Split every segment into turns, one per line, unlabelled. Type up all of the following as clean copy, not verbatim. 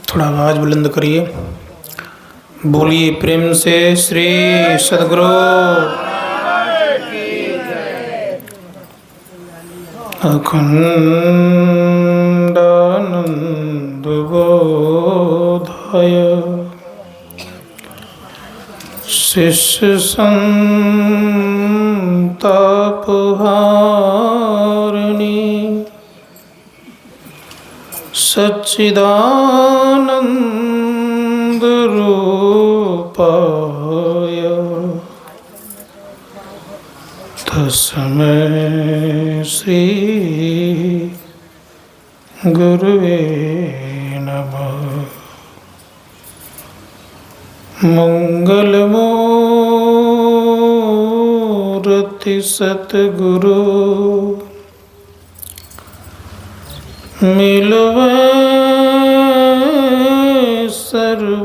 थोड़ा आवाज बुलंद करिए। बोलिए प्रेम से श्री सद्गुरु अखंडानंद बोधाय शिष्य संतापहारिणी सच्चिदानंद रूपाय तस्मै श्री गुरुवे नमः। मंगलमूर्ति सतगुरु मिलवे सर्वाधार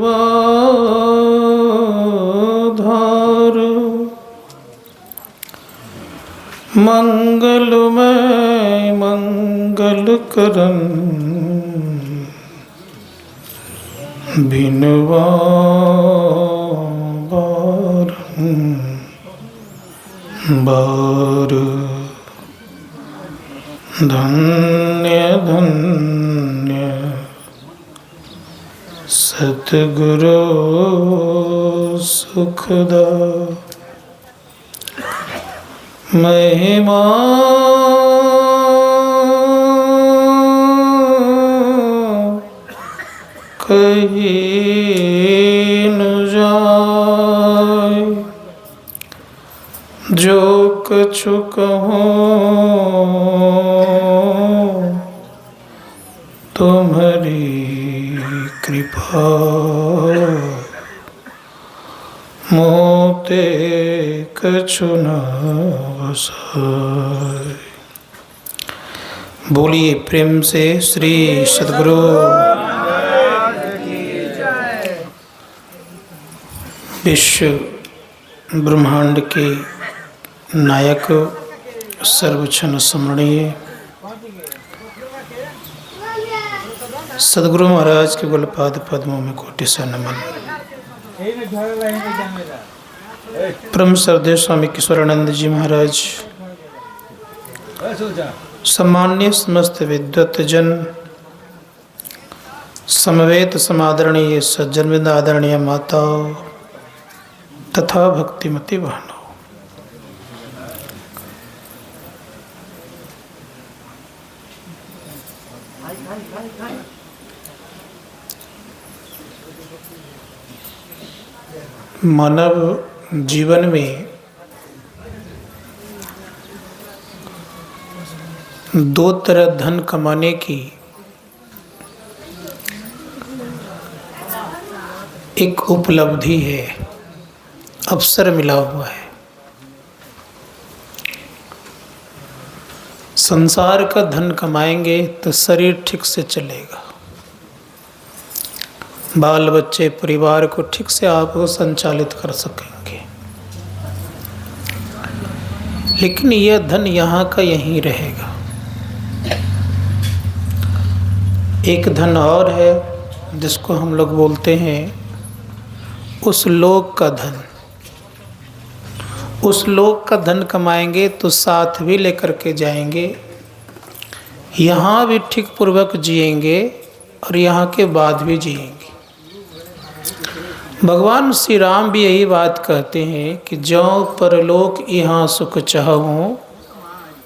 मंगलमय मंगल करन बिनवा बार धन्य धन्य सतगुरु सुखदा महिमा कही न जाए। जो कछु कहूँ तुम्हारी कृपा मोते कछु न बसाए। बोलिए प्रेम से श्री सद्गुरु विश्व ब्रह्मांड के नायक सर्वक्षण स्मरणीय सद्गुरु महाराज के गुलपाद पद्मों में कोटि से नमन। परम श्रद्धेय स्वामी किशोरानंद जी महाराज, सम्मान्य समस्त विद्वत जन, समवेत समादरणीय सज्जन वृंद, आदरणीय माता तथा भक्तिमती बहनों, मानव जीवन में दो तरह धन कमाने की एक उपलब्धि है, अवसर मिला हुआ है। संसार का धन कमाएंगे तो शरीर ठीक से चलेगा, बाल बच्चे परिवार को ठीक से आप संचालित कर सकेंगे, लेकिन यह धन यहाँ का यहीं रहेगा। एक धन और है जिसको हम लोग बोलते हैं उस लोक का धन। उस लोक का धन कमाएंगे तो साथ भी लेकर के जाएंगे, यहाँ भी ठीक पूर्वक जिएंगे और यहाँ के बाद भी जिएंगे। भगवान श्री राम भी यही बात कहते हैं कि जो परलोक यहाँ सुख चाहूँ,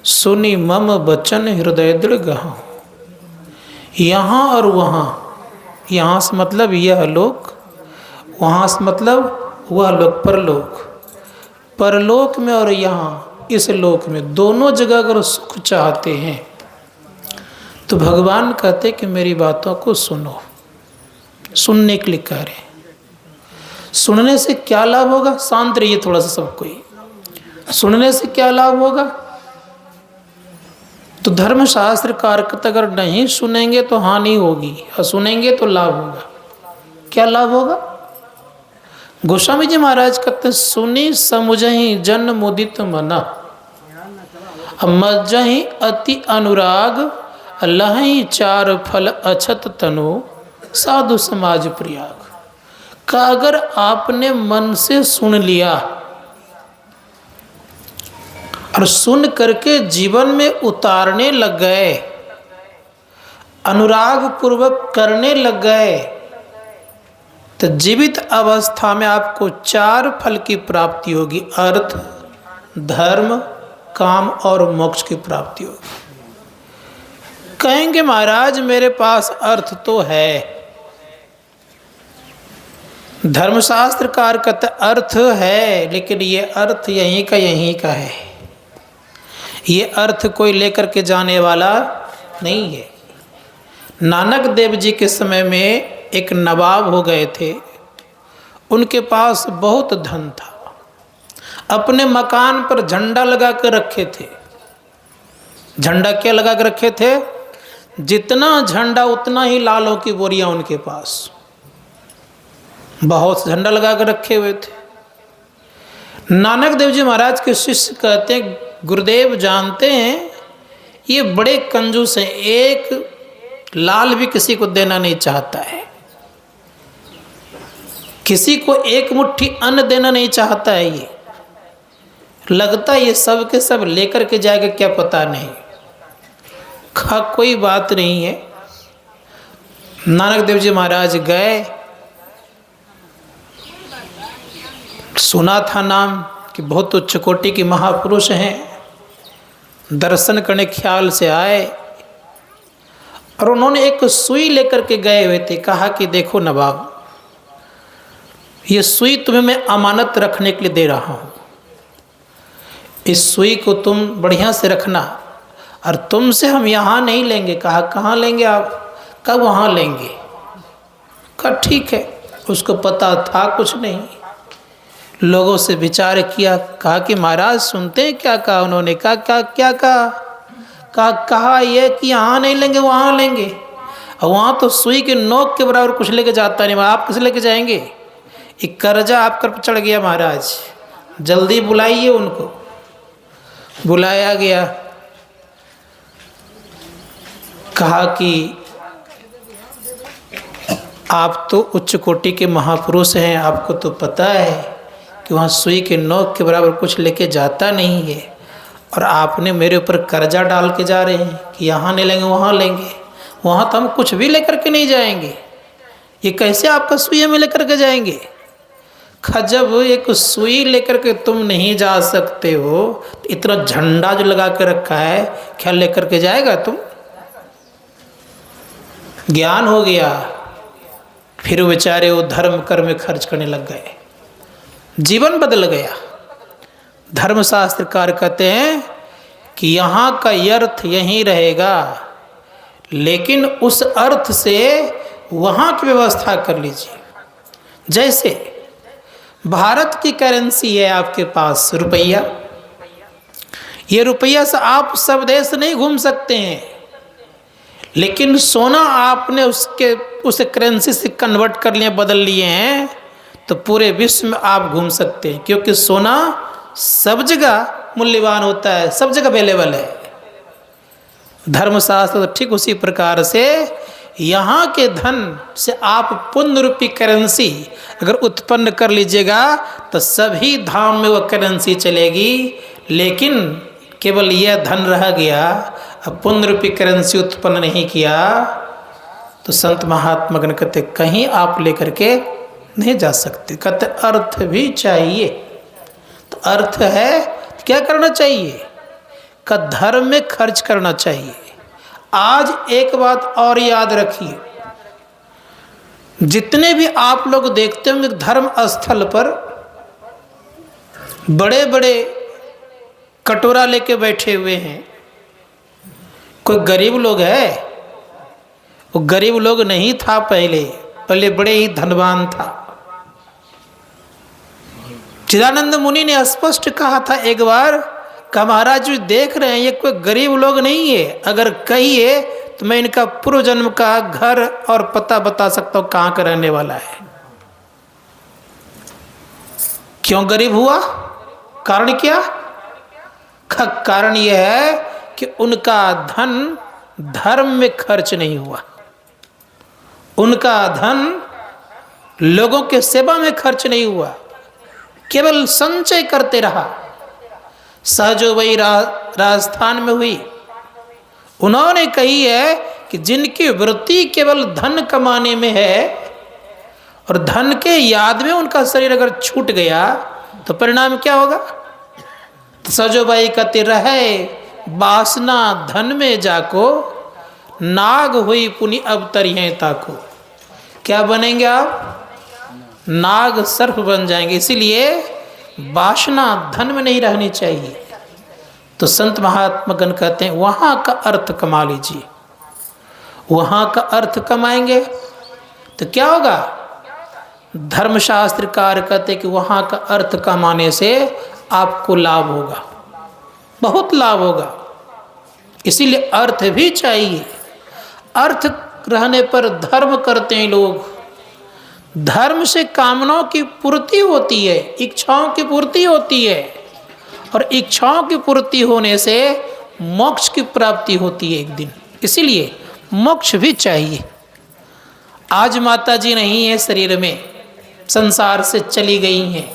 सुनी मम बचन हृदय दृढ़ गहूँ। यहाँ और वहाँ, यहाँ से मतलब यह लोक, वहाँ से मतलब वह लोक, परलोक। परलोक में और यहाँ इस लोक में दोनों जगह अगर सुख चाहते हैं तो भगवान कहते कि मेरी बातों को सुनो। सुनने के लिए कह रहे हैं। सुनने से क्या लाभ होगा? शांत रहिए थोड़ा सा सबको ही। सुनने से क्या लाभ होगा? तो धर्मशास्त्र कारकत अगर नहीं सुनेंगे तो हानि होगी, और सुनेंगे तो लाभ होगा। क्या लाभ होगा? गोस्वामी जी महाराज कहते हैं, सुनी समुझहि जन मुदित मना, मज्जहि अति अनुराग लहई चार फल अछत तनु साधु समाज प्रयाग। का अगर आपने मन से सुन लिया और सुन करके जीवन में उतारने लग गए, अनुराग पूर्वक करने लग गए, तो जीवित अवस्था में आपको चार फल की प्राप्ति होगी। अर्थ, धर्म, काम और मोक्ष की प्राप्ति होगी। कहेंगे महाराज मेरे पास अर्थ तो है, धर्मशास्त्रकार कहते अर्थ है, लेकिन ये अर्थ यहीं का है, ये अर्थ कोई लेकर के जाने वाला नहीं है। नानक देव जी के समय में एक नवाब हो गए थे, उनके पास बहुत धन था, अपने मकान पर झंडा लगा कर रखे थे। झंडा क्या लगा कर रखे थे? जितना झंडा उतना ही लालों की बोरियां उनके पास, बहुत झंडा लगा कर रखे हुए थे। नानक देव जी महाराज के शिष्य कहते हैं, गुरुदेव जानते हैं ये बड़े कंजूस हैं, एक लाल भी किसी को देना नहीं चाहता है, किसी को एक मुट्ठी अन्न देना नहीं चाहता है, ये लगता है ये सब के सब लेकर के जाएगा क्या पता नहीं। कोई बात नहीं है। नानक देव जी महाराज गए, सुना था नाम कि बहुत उच्च कोटि के महापुरुष हैं, दर्शन करने ख्याल से आए और उन्होंने एक सुई लेकर के गए हुए थे। कहा कि देखो नवाब, ये सुई तुम्हें मैं अमानत रखने के लिए दे रहा हूँ, इस सुई को तुम बढ़िया से रखना और तुमसे हम यहाँ नहीं लेंगे। कहा कहाँ लेंगे आप? कब वहाँ लेंगे? कहा ठीक है। उसको पता था कुछ नहीं, लोगों से विचार किया, कहा कि महाराज सुनते हैं क्या कहा उन्होंने? कहा क्या कहा ये कि यहाँ नहीं लेंगे वहाँ लेंगे, और वहाँ तो सुई के नोक के बराबर कुछ लेके जाता नहीं, आप किसे लेके जाएंगे? एक कर्जा आप कर चढ़ गया महाराज, जल्दी बुलाइए उनको। बुलाया गया, कहा कि आप तो उच्च कोटि के महापुरुष हैं, आपको तो पता है कि वहाँ सुई के नोक के बराबर कुछ लेके जाता नहीं है, और आपने मेरे ऊपर कर्जा डाल के जा रहे हैं कि यहाँ नहीं लेंगे वहाँ लेंगे। वहाँ तो हम कुछ भी लेकर के नहीं जाएंगे, ये कैसे आपका सुई में लेकर के जाएंगे? जब एक सुई लेकर के तुम नहीं जा सकते हो तो इतना झंडा जो लगा के रखा है क्या लेकर के जाएगा तुम? ज्ञान हो गया, फिर बेचारे वो धर्म कर्म में खर्च करने लग गए, जीवन बदल गया। धर्मशास्त्रकार कहते हैं कि यहाँ का अर्थ यहीं रहेगा, लेकिन उस अर्थ से वहाँ की व्यवस्था कर लीजिए। जैसे भारत की करेंसी है आपके पास रुपया, ये रुपया से आप सब देश नहीं घूम सकते हैं, लेकिन सोना आपने उस करेंसी से कन्वर्ट कर लिए, बदल लिए हैं, तो पूरे विश्व में आप घूम सकते हैं, क्योंकि सोना सब जगह मूल्यवान होता है, सब जगह अवेलेबल है। धर्मशास्त्र तो ठीक उसी प्रकार से यहाँ के धन से आप पुण्य रूपी करेंसी अगर उत्पन्न कर लीजिएगा तो सभी धाम में वह करेंसी चलेगी, लेकिन केवल यह धन रह गया, अब पुण्य रूपी करेंसी उत्पन्न नहीं किया तो संत महात्मा गण कहते कहीं आप लेकर के नहीं जा सकते। कहते अर्थ भी चाहिए, तो अर्थ है तो क्या करना चाहिए? का धर्म में खर्च करना चाहिए। आज एक बात और याद रखिए, जितने भी आप लोग देखते होंगे धर्म स्थल पर बड़े बड़े कटोरा लेके बैठे हुए हैं, कोई गरीब लोग है? वो गरीब लोग नहीं था, पहले बड़े ही धनवान था। चिदानंद मुनि ने स्पष्ट कहा था एक बार, कहा महाराज जी देख रहे हैं ये कोई गरीब लोग नहीं है, अगर कहिए तो मैं इनका पूर्व जन्म का घर और पता बता सकता हूँ कहाँ का रहने वाला है। क्यों गरीब हुआ? कारण क्या? कारण यह है कि उनका धन धर्म में खर्च नहीं हुआ, उनका धन लोगों के सेवा में खर्च नहीं हुआ, केवल संचय करते रहा। सहजोबई राजस्थान में हुई, उन्होंने कही है कि जिनकी वृत्ति केवल धन कमाने में है और धन के याद में उनका शरीर अगर छूट गया तो परिणाम क्या होगा। तो सहजोबाई कहते रहे वासना धन में जाको, नाग हुई पुनि अब तरिये ताको। क्या बनेंगे आप? नाग सर्प बन जाएंगे। इसीलिए वासना धन में नहीं रहनी चाहिए। तो संत महात्मागण कहते हैं वहाँ का अर्थ कमा लीजिए। वहाँ का अर्थ कमाएंगे तो क्या होगा? धर्मशास्त्रकार कहते कि वहाँ का अर्थ कमाने से आपको लाभ होगा, बहुत लाभ होगा। इसीलिए अर्थ भी चाहिए। अर्थ रहने पर धर्म करते हैं लोग। धर्म से कामनाओं की पूर्ति होती है, इच्छाओं की पूर्ति होती है, और इच्छाओं की पूर्ति होने से मोक्ष की प्राप्ति होती है एक दिन। इसीलिए मोक्ष भी चाहिए। आज माता जी नहीं है शरीर में, संसार से चली गई हैं,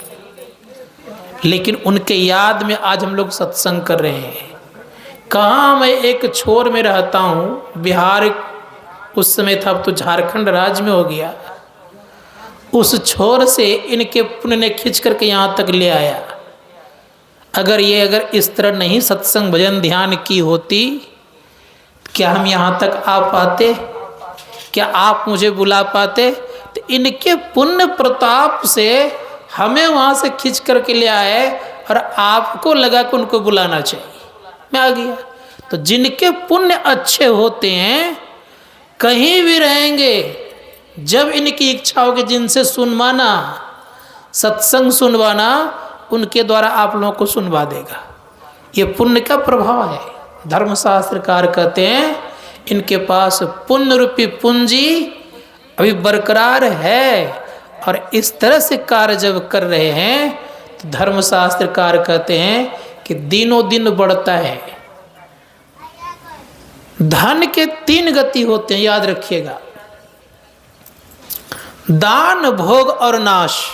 लेकिन उनके याद में आज हम लोग सत्संग कर रहे हैं। कहाँ मैं एक छोर में रहता हूँ, बिहार उस समय था, अब तो झारखंड राज्य में हो गया। उस छोर से इनके पुण्य ने खींच करके यहाँ तक ले आया। अगर इस तरह नहीं सत्संग भजन ध्यान की होती, क्या हम यहाँ तक आ पाते? क्या आप मुझे बुला पाते? तो इनके पुण्य प्रताप से हमें वहाँ से खींच करके ले आए और आपको लगा कि उनको बुलाना चाहिए, मैं आ गया। तो जिनके पुण्य अच्छे होते हैं कहीं भी रहेंगे, जब इनकी इच्छा होगी जिनसे सुनवाना, सत्संग सुनवाना, उनके द्वारा आप लोगों को सुनवा देगा। ये पुण्य का प्रभाव है। धर्मशास्त्रकार कहते हैं इनके पास पुण्य रूपी पूंजी अभी बरकरार है, और इस तरह से कार्य जब कर रहे हैं तो धर्मशास्त्रकार कहते हैं कि दिनों दिन बढ़ता है। धन के 3 गति होते हैं, याद रखिएगा। दान, भोग और नाश।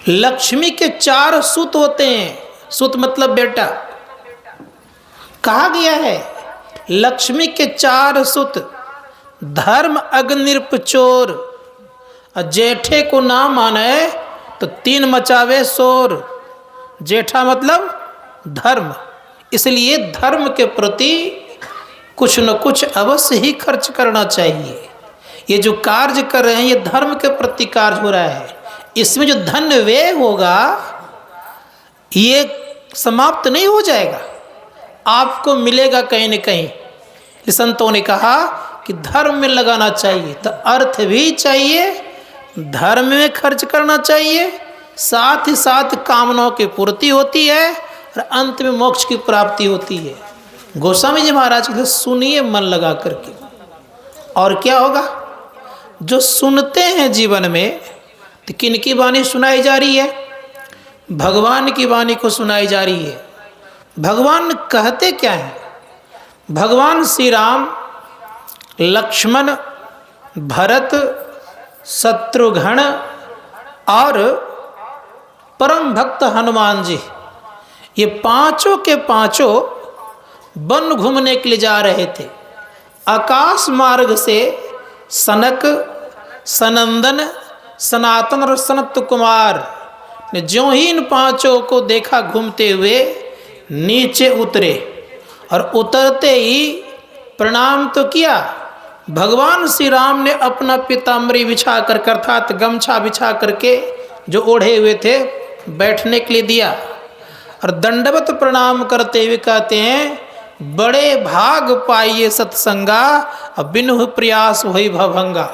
लक्ष्मी के 4 सूत होते हैं। सूत मतलब बेटा। कहा गया है लक्ष्मी के 4 सूत, धर्म अग्निर्प चोर, जेठे को ना माने तो 3 मचावे शोर। जेठा मतलब धर्म। इसलिए धर्म के प्रति कुछ न कुछ अवश्य ही खर्च करना चाहिए। ये जो कार्य कर रहे हैं ये धर्म के प्रति कार्य हो रहा है। इसमें जो धन व्यय होगा ये समाप्त नहीं हो जाएगा, आपको मिलेगा कहीं न कहीं। संतों ने कहा कि धर्म में लगाना चाहिए, तो अर्थ भी चाहिए, धर्म में खर्च करना चाहिए, साथ ही साथ कामनाओं की पूर्ति होती है और अंत में मोक्ष की प्राप्ति होती है। गोस्वामी जी महाराज कहते सुनिए मन लगा करके। और क्या होगा? जो सुनते हैं जीवन में, तो किन की वाणी सुनाई जा रही है? भगवान की वाणी को सुनाई जा रही है। भगवान कहते क्या है? भगवान श्री राम, लक्ष्मण, भरत, शत्रुघ्न और परम भक्त हनुमान जी, ये पांचों के पांचों वन घूमने के लिए जा रहे थे। आकाश मार्ग से सनक, सनंदन, सनातन और सनत कुमार ने ज्यों ही इन पांचों को देखा घूमते हुए नीचे उतरे, और उतरते ही प्रणाम तो किया। भगवान श्री राम ने अपना पीताम्बरी बिछा कर, अर्थात गमछा बिछा करके जो ओढ़े हुए थे बैठने के लिए दिया, और दंडवत प्रणाम करते हुए कहते हैं बड़े भाग पाइए सत्संगा, बिनु प्रयास वही भवंगा।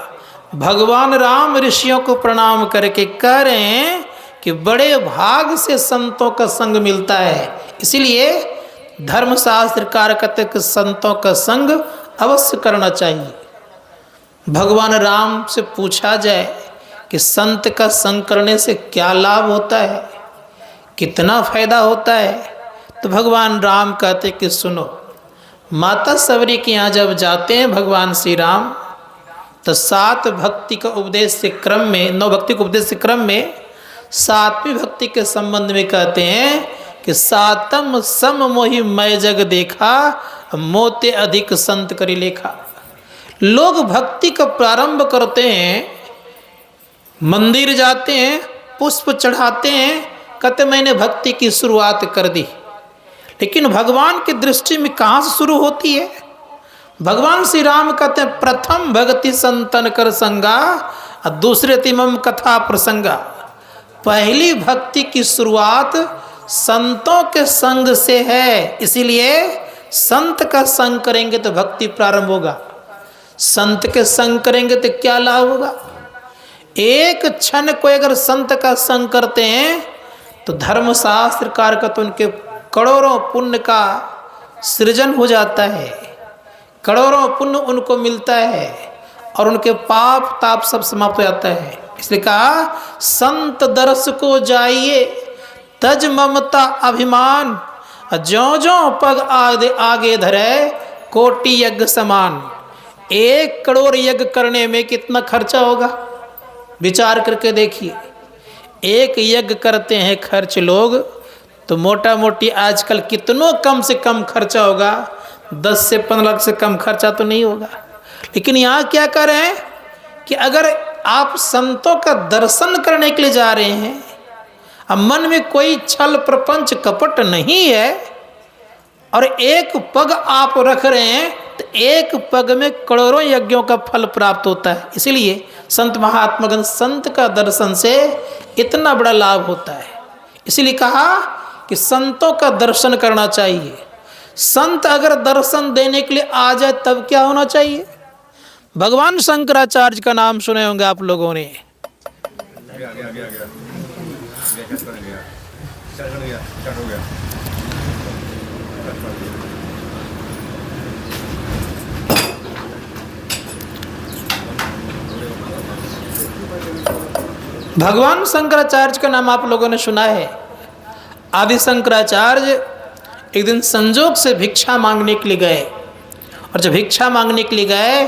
भगवान राम ऋषियों को प्रणाम करके कह रहे हैं कि बड़े भाग से संतों का संग मिलता है। इसीलिए धर्मशास्त्रकार कहते कि संतों का संग अवश्य करना चाहिए। भगवान राम से पूछा जाए कि संत का संग करने से क्या लाभ होता है, कितना फायदा होता है, तो भगवान राम कहते कि सुनो, माता सबरी के यहाँ जब जाते हैं भगवान श्री राम, तो 7 भक्ति का उपदेश के क्रम में, 9 भक्ति के उपदेश के क्रम में 7वीं भक्ति के संबंध में कहते हैं कि सातम सम मोहि मैं जग देखा, मोते अधिक संत करी लेखा। लोग भक्ति का प्रारंभ करते हैं, मंदिर जाते हैं, पुष्प चढ़ाते हैं, कहते मैंने भक्ति की शुरुआत कर दी। लेकिन भगवान की दृष्टि में कहाँ से शुरू होती है? भगवान श्री राम कहते हैं प्रथम भक्ति संतन कर संगा, और दूसरे तिमम कथा प्रसंगा। पहली भक्ति की शुरुआत संतों के संग से है, इसीलिए संत का संग करेंगे तो भक्ति प्रारंभ होगा। संत के संग करेंगे तो क्या लाभ होगा? एक क्षण को अगर संत का संग करते हैं तो धर्मशास्त्र कार का तो उनके करोड़ों पुण्य का सृजन हो जाता है, करोड़ों पुण्य उनको मिलता है और उनके पाप ताप सब समाप्त हो जाता है। इसलिए कहा संत दर्श को जाइए तज ममता अभिमान, ज्यों ज्यों पग आगे धरे कोटि यज्ञ समान। 1 करोड़ यज्ञ करने में कितना खर्चा होगा? विचार करके देखिए। एक यज्ञ करते हैं खर्च लोग, तो मोटा मोटी आजकल कितनों कम से कम खर्चा होगा, 10 से 15 लाख से कम खर्चा तो नहीं होगा। लेकिन यहाँ क्या कर रहे हैं कि अगर आप संतों का दर्शन करने के लिए जा रहे हैं, अब मन में कोई छल प्रपंच कपट नहीं है और एक पग आप रख रहे हैं, तो एक पग में करोड़ों यज्ञों का फल प्राप्त होता है। इसीलिए संत महात्मागण संत का दर्शन से इतना बड़ा लाभ होता है। इसीलिए कहा कि संतों का दर्शन करना चाहिए। संत अगर दर्शन देने के लिए आ जाए तब क्या होना चाहिए? भगवान शंकराचार्य का नाम सुने होंगे आप लोगों ने। भगवान शंकराचार्य का नाम आप लोगों ने सुना है। आदि शंकराचार्य एक दिन संजोग से भिक्षा मांगने के लिए गए, और जब भिक्षा मांगने के लिए गए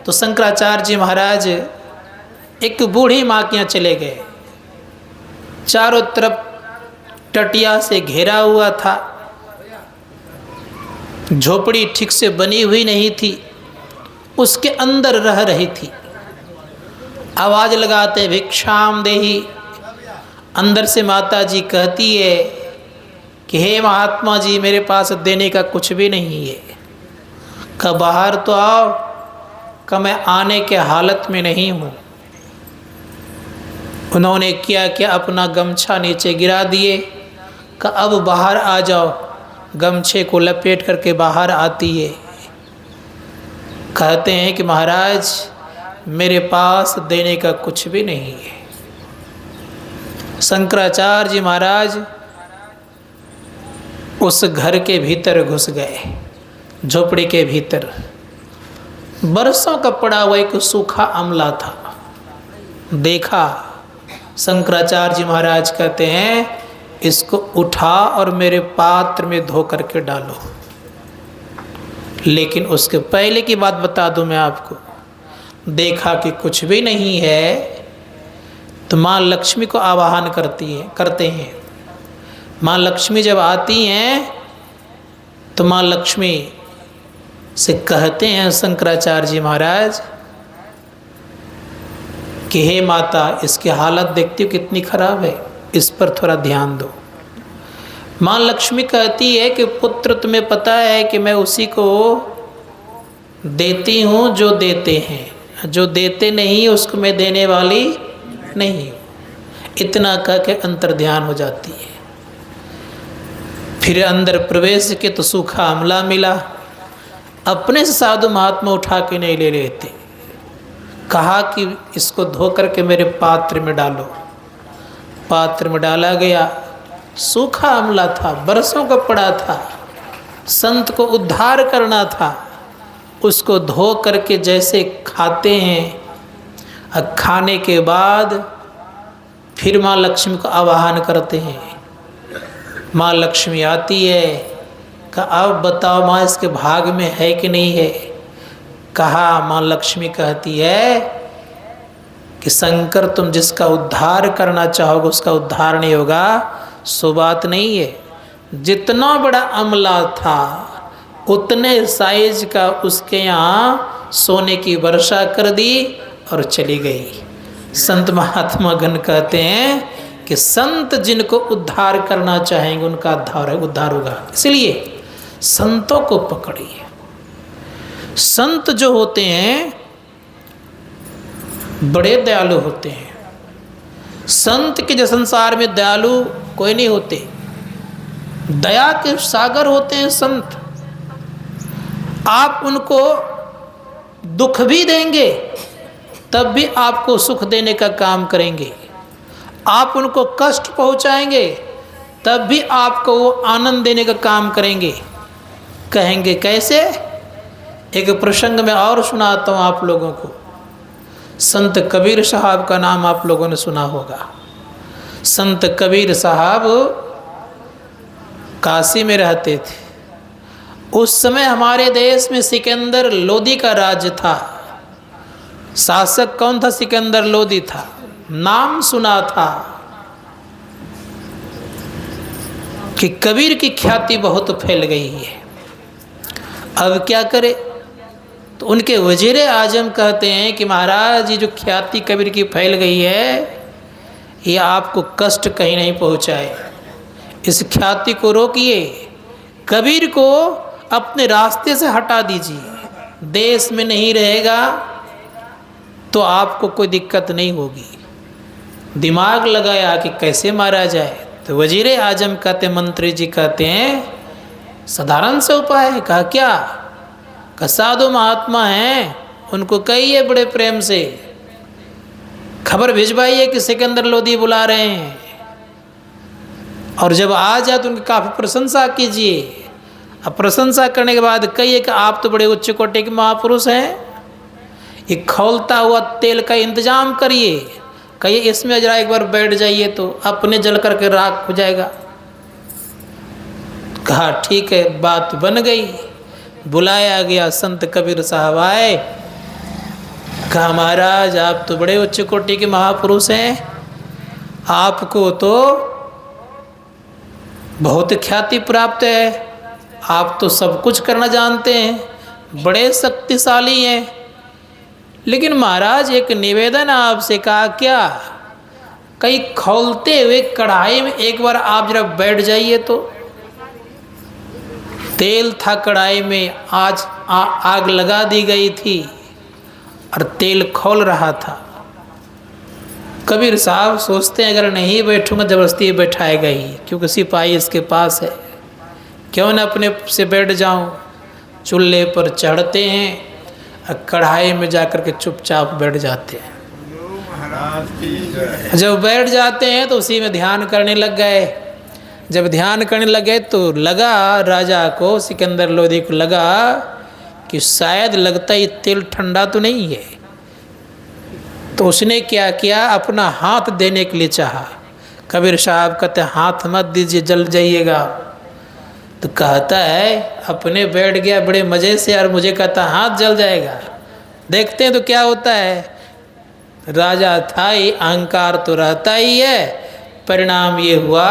तो शंकराचार्य जी महाराज एक बूढ़ी माँ के यहाँ चले गए। चारों तरफ टटिया से घेरा हुआ था, झोपड़ी ठीक से बनी हुई नहीं थी, उसके अंदर रह रही थी। आवाज़ लगाते भिक्षाम देहि। अंदर से माता जी कहती है कि हे महात्मा जी, मेरे पास देने का कुछ भी नहीं है। कब बाहर तो आओ। कब मैं आने के हालत में नहीं हूँ। उन्होंने क्या अपना गमछा नीचे गिरा दिए, कि अब बाहर आ जाओ। गमछे को लपेट करके बाहर आती है। कहते हैं कि महाराज मेरे पास देने का कुछ भी नहीं है। शंकराचार्य जी महाराज उस घर के भीतर घुस गए, झोपड़ी के भीतर। बरसों का पड़ा हुआ एक सूखा अमला था। देखा, शंकराचार्य जी महाराज कहते हैं इसको उठा और मेरे पात्र में धो करके डालो। लेकिन उसके पहले की बात बता दूं मैं आपको। देखा कि कुछ भी नहीं है, तो माँ लक्ष्मी को आवाहन करते हैं। माँ लक्ष्मी जब आती हैं तो माँ लक्ष्मी से कहते हैं शंकराचार्य जी महाराज कि हे माता, इसकी हालत देखती हो कितनी खराब है, इस पर थोड़ा ध्यान दो। माँ लक्ष्मी कहती है कि पुत्र, तुम्हें पता है कि मैं उसी को देती हूँ जो देते हैं, जो देते नहीं उसको मैं देने वाली नहीं हूँ। इतना कह के अंतर ध्यान हो जाती है। फिर अंदर प्रवेश के तो सूखा अमला मिला। अपने से साधु महात्मा उठा के नहीं ले रहे थे। कहा कि इसको धो करके मेरे पात्र में डालो। पात्र में डाला गया। सूखा अमला था, बरसों का पड़ा था, संत को उद्धार करना था। उसको धो करके जैसे खाते हैं, खाने के बाद फिर माँ लक्ष्मी को आवाहन करते हैं। माँ लक्ष्मी आती है, कहा अब बताओ माँ इसके भाग में है कि नहीं है। कहा माँ लक्ष्मी कहती है कि शंकर तुम जिसका उद्धार करना चाहोगे उसका उद्धार नहीं होगा। सो बात नहीं है, जितना बड़ा अमला था उतने साइज का उसके यहाँ सोने की वर्षा कर दी और चली गई। संत महात्मा गण कहते हैं कि संत जिनको उद्धार करना चाहेंगे उनका उद्धार होगा। इसलिए संतों को पकड़िए। संत जो होते हैं बड़े दयालु होते हैं। संत के जो संसार में दयालु कोई नहीं होते। दया के सागर होते हैं संत। आप उनको दुख भी देंगे तब भी आपको सुख देने का काम करेंगे। आप उनको कष्ट पहुंचाएंगे तब भी आपको वो आनंद देने का काम करेंगे। कहेंगे कैसे? एक प्रसंग में और सुनाता हूँ आप लोगों को। संत कबीर साहब का नाम आप लोगों ने सुना होगा। संत कबीर साहब काशी में रहते थे। उस समय हमारे देश में सिकंदर लोदी का राज्य था। शासक कौन था? सिकंदर लोदी था। नाम सुना था कि कबीर की ख्याति बहुत फैल गई है। अब क्या करे? तो उनके वजीर आजम कहते हैं कि महाराज ये जो ख्याति कबीर की फैल गई है ये आपको कष्ट कहीं नहीं पहुंचाए। इस ख्याति को रोकिए, कबीर को अपने रास्ते से हटा दीजिए। देश में नहीं रहेगा तो आपको कोई दिक्कत नहीं होगी। दिमाग लगाया कि कैसे मारा जाए। तो वजीर आजम कहते, मंत्री जी कहते हैं साधारण से उपाय है। कहा क्या? कहा साधु महात्मा हैं, उनको कहिए बड़े प्रेम से खबर भिजवाइए कि सिकंदर लोदी बुला रहे हैं, और जब आ जाए तो उनकी काफ़ी प्रशंसा कीजिए। अब प्रशंसा करने के बाद कहिए कि आप तो बड़े उच्च कोटि के महापुरुष हैं, ये खौलता हुआ तेल का इंतजाम करिए। कहिए इसमें जरा एक बार बैठ जाइए तो अपने जल करके राख हो जाएगा। कहा ठीक है, बात बन गई। बुलाया गया, संत कबीर साहब आए। कहा महाराज आप तो बड़े उच्च कोटि के महापुरुष हैं, आपको तो बहुत ख्याति प्राप्त है, आप तो सब कुछ करना जानते हैं, बड़े शक्तिशाली हैं। लेकिन महाराज एक निवेदन आपसे। कहा क्या? कहीं खौलते हुए कढ़ाई में एक बार आप जरा बैठ जाइए तो। तेल था कढ़ाई में, आज आग लगा दी गई थी और तेल खौल रहा था। कबीर साहब सोचते हैं अगर नहीं बैठूंगा जबरदस्ती बैठाएगा ही, क्योंकि सिपाही इसके पास है, क्यों न अपने से बैठ जाऊं। चूल्हे पर चढ़ते हैं, कढ़ाई में जाकर के चुपचाप बैठ जाते हैं। जब बैठ जाते हैं तो उसी में ध्यान करने लग गए। जब ध्यान करने लगे तो लगा राजा को, सिकंदर लोदी को लगा कि शायद लगता है तेल ठंडा तो नहीं है। तो उसने क्या किया? अपना हाथ देने के लिए चाहा। कबीर साहब कहते हाथ मत दीजिए, जल जाइएगा। तो कहता है अपने बैठ गया बड़े मज़े से, और मुझे कहता हाथ जल जाएगा। देखते हैं तो क्या होता है। राजा था ही, अहंकार तो रहता ही है। परिणाम ये हुआ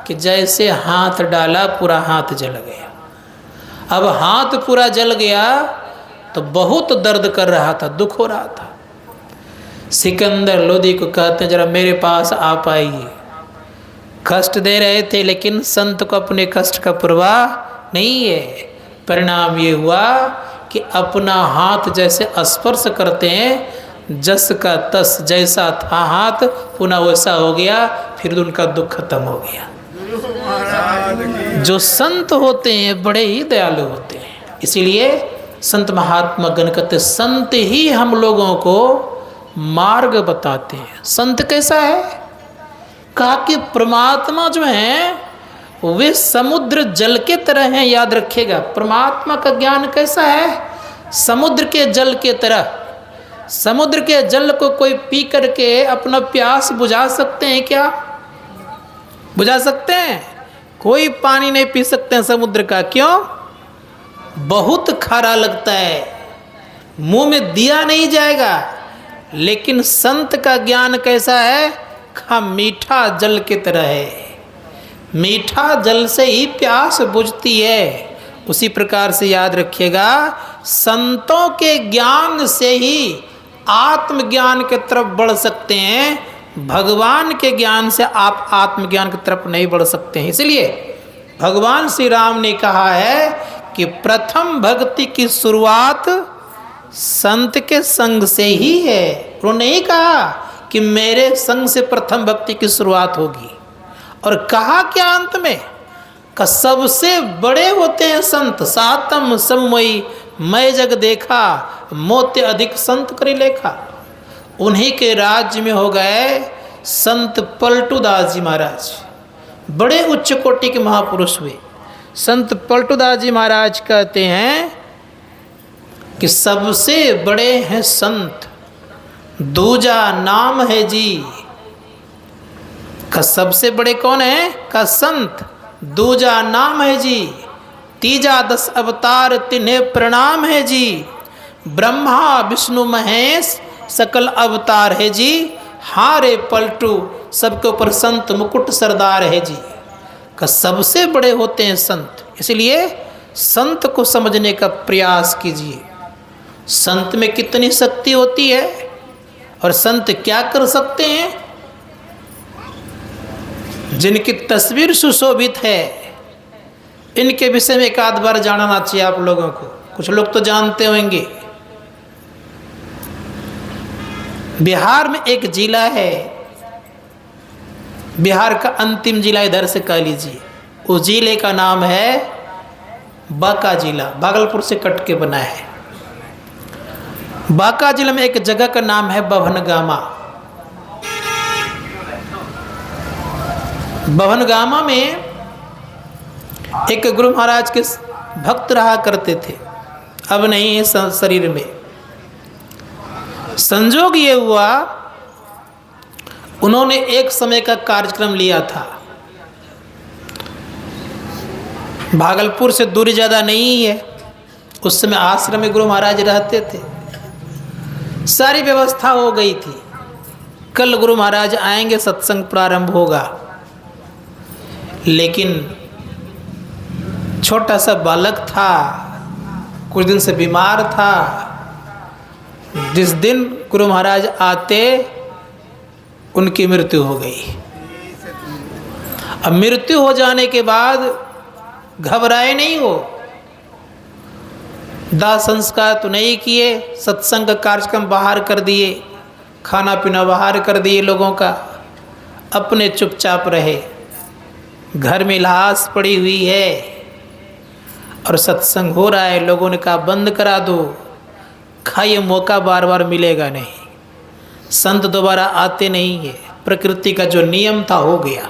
कि जैसे हाथ डाला पूरा हाथ जल गया। अब हाथ पूरा जल गया तो बहुत दर्द कर रहा था, दुख हो रहा था। सिकंदर लोदी को कहते हैं जरा मेरे पास आप आइए। कष्ट दे रहे थे लेकिन संत को अपने कष्ट का परवाह नहीं है। परिणाम ये हुआ कि अपना हाथ जैसे स्पर्श करते हैं, जस का तस जैसा था हाथ पुनः वैसा हो गया, फिर उनका दुख खत्म हो गया। जो संत होते हैं बड़े ही दयालु होते हैं। इसीलिए संत महात्मा गण कहते संत ही हम लोगों को मार्ग बताते हैं। संत कैसा है? कहा कि परमात्मा जो है वे समुद्र जल के तरह हैं। याद रखिएगा, परमात्मा का ज्ञान कैसा है? समुद्र के जल के तरह। समुद्र के जल को कोई पी करके अपना प्यास बुझा सकते हैं क्या? बुझा सकते हैं? कोई पानी नहीं पी सकता सकते हैं समुद्र का। क्यों? बहुत खारा लगता है, मुंह में दिया नहीं जाएगा। लेकिन संत का ज्ञान कैसा है? मीठा जल की तरह है। मीठा जल से ही प्यास बुझती है। उसी प्रकार से याद रखिएगा, संतों के ज्ञान से ही आत्मज्ञान की तरफ बढ़ सकते हैं। भगवान के ज्ञान से आप आत्मज्ञान की तरफ नहीं बढ़ सकते हैं। इसलिए भगवान श्री राम ने कहा है कि प्रथम भक्ति की शुरुआत संत के संग से ही है। उन्होंने नहीं कहा कि मेरे संग से प्रथम भक्ति की शुरुआत होगी। और कहा क्या अंत में? का सबसे बड़े होते हैं संत, सातम सममयी मैं जग देखा, मोते अधिक संत करी लेखा। उन्हीं के राज्य में हो गए संत पलटूदास जी महाराज, बड़े उच्च कोटि के महापुरुष हुए। संत पलटूदास जी महाराज कहते हैं कि सबसे बड़े हैं संत, दूजा नाम है जी। का सबसे बड़े कौन है? का संत, दूजा नाम है जी। तीजा 10 अवतार तिन्हें प्रणाम है जी। ब्रह्मा विष्णु महेश सकल अवतार है जी। हारे पलटू सबके ऊपर संत मुकुट सरदार है जी। का सबसे बड़े होते हैं संत। इसलिए संत को समझने का प्रयास कीजिए। संत में कितनी शक्ति होती है और संत क्या कर सकते हैं। जिनकी तस्वीर सुशोभित है, इनके विषय में एक आध बार जानना चाहिए आप लोगों को। कुछ लोग तो जानते होंगे, बिहार में एक जिला है, बिहार का अंतिम जिला इधर से कह लीजिए। उस जिले का नाम है बांका जिला, भागलपुर से कट के बना है। बांका जिले में एक जगह का नाम है बभनगामा। बभनगामा में एक गुरु महाराज के भक्त रहा करते थे, अब नहीं है शरीर में। संजोग ये हुआ, उन्होंने एक समय का कार्यक्रम लिया था। भागलपुर से दूरी ज़्यादा नहीं है। उस समय आश्रम में गुरु महाराज रहते थे, सारी व्यवस्था हो गई थी। कल गुरु महाराज आएंगे, सत्संग प्रारंभ होगा। लेकिन छोटा सा बालक था, कुछ दिन से बीमार था। जिस दिन गुरु महाराज आते उनकी मृत्यु हो गई। अब मृत्यु हो जाने के बाद घबराए नहीं हो, दाह संस्कार तो नहीं किए, सत्संग कार्यक्रम बाहर कर दिए, खाना पीना बाहर कर दिए लोगों का, अपने चुपचाप रहे। घर में लाश पड़ी हुई है और सत्संग हो रहा है, लोगों ने कहा बंद करा दो, खाइए, मौका बार बार मिलेगा नहीं। संत दोबारा आते नहीं है, प्रकृति का जो नियम था हो गया।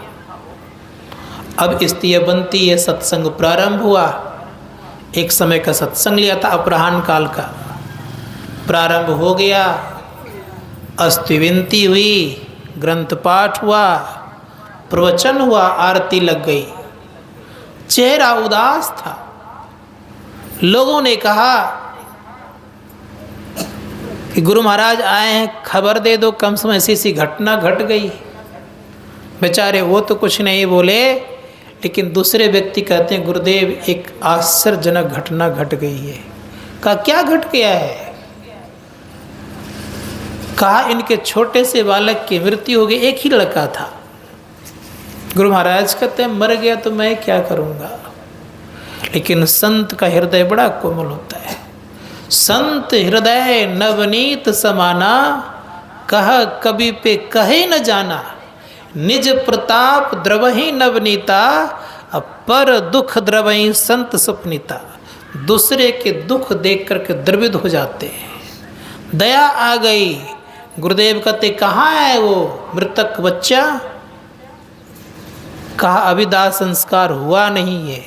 अब स्थिति बनती है, सत्संग प्रारंभ हुआ। एक समय का सत्संग लिया था, अपराह्न काल का प्रारंभ हो गया। अस्थि विनती हुई, ग्रंथ पाठ हुआ, प्रवचन हुआ, आरती लग गई। चेहरा उदास था। लोगों ने कहा कि गुरु महाराज आए हैं, खबर दे दो, कम से कम ऐसी सी घटना घट गई। बेचारे वो तो कुछ नहीं बोले, लेकिन दूसरे व्यक्ति कहते हैं गुरुदेव एक आश्चर्यजनक घटना घट गई है। कहा क्या घट गया है? कहा इनके छोटे से बालक की मृत्यु हो गई, एक ही लड़का था। गुरु महाराज कहते हैं मर गया तो मैं क्या करूँगा। लेकिन संत का हृदय बड़ा कोमल होता है। संत हृदय नवनीत समाना, कह कवि पे कहे न जाना। निज प्रताप द्रवही नवनीता, पर दुख द्रवही संत सुपनीता। दूसरे के दुख देख करके द्रवित हो जाते हैं। दया आ गई। गुरुदेव कहते कहाँ है वो मृतक बच्चा? कहा अभी दाह संस्कार हुआ नहीं है।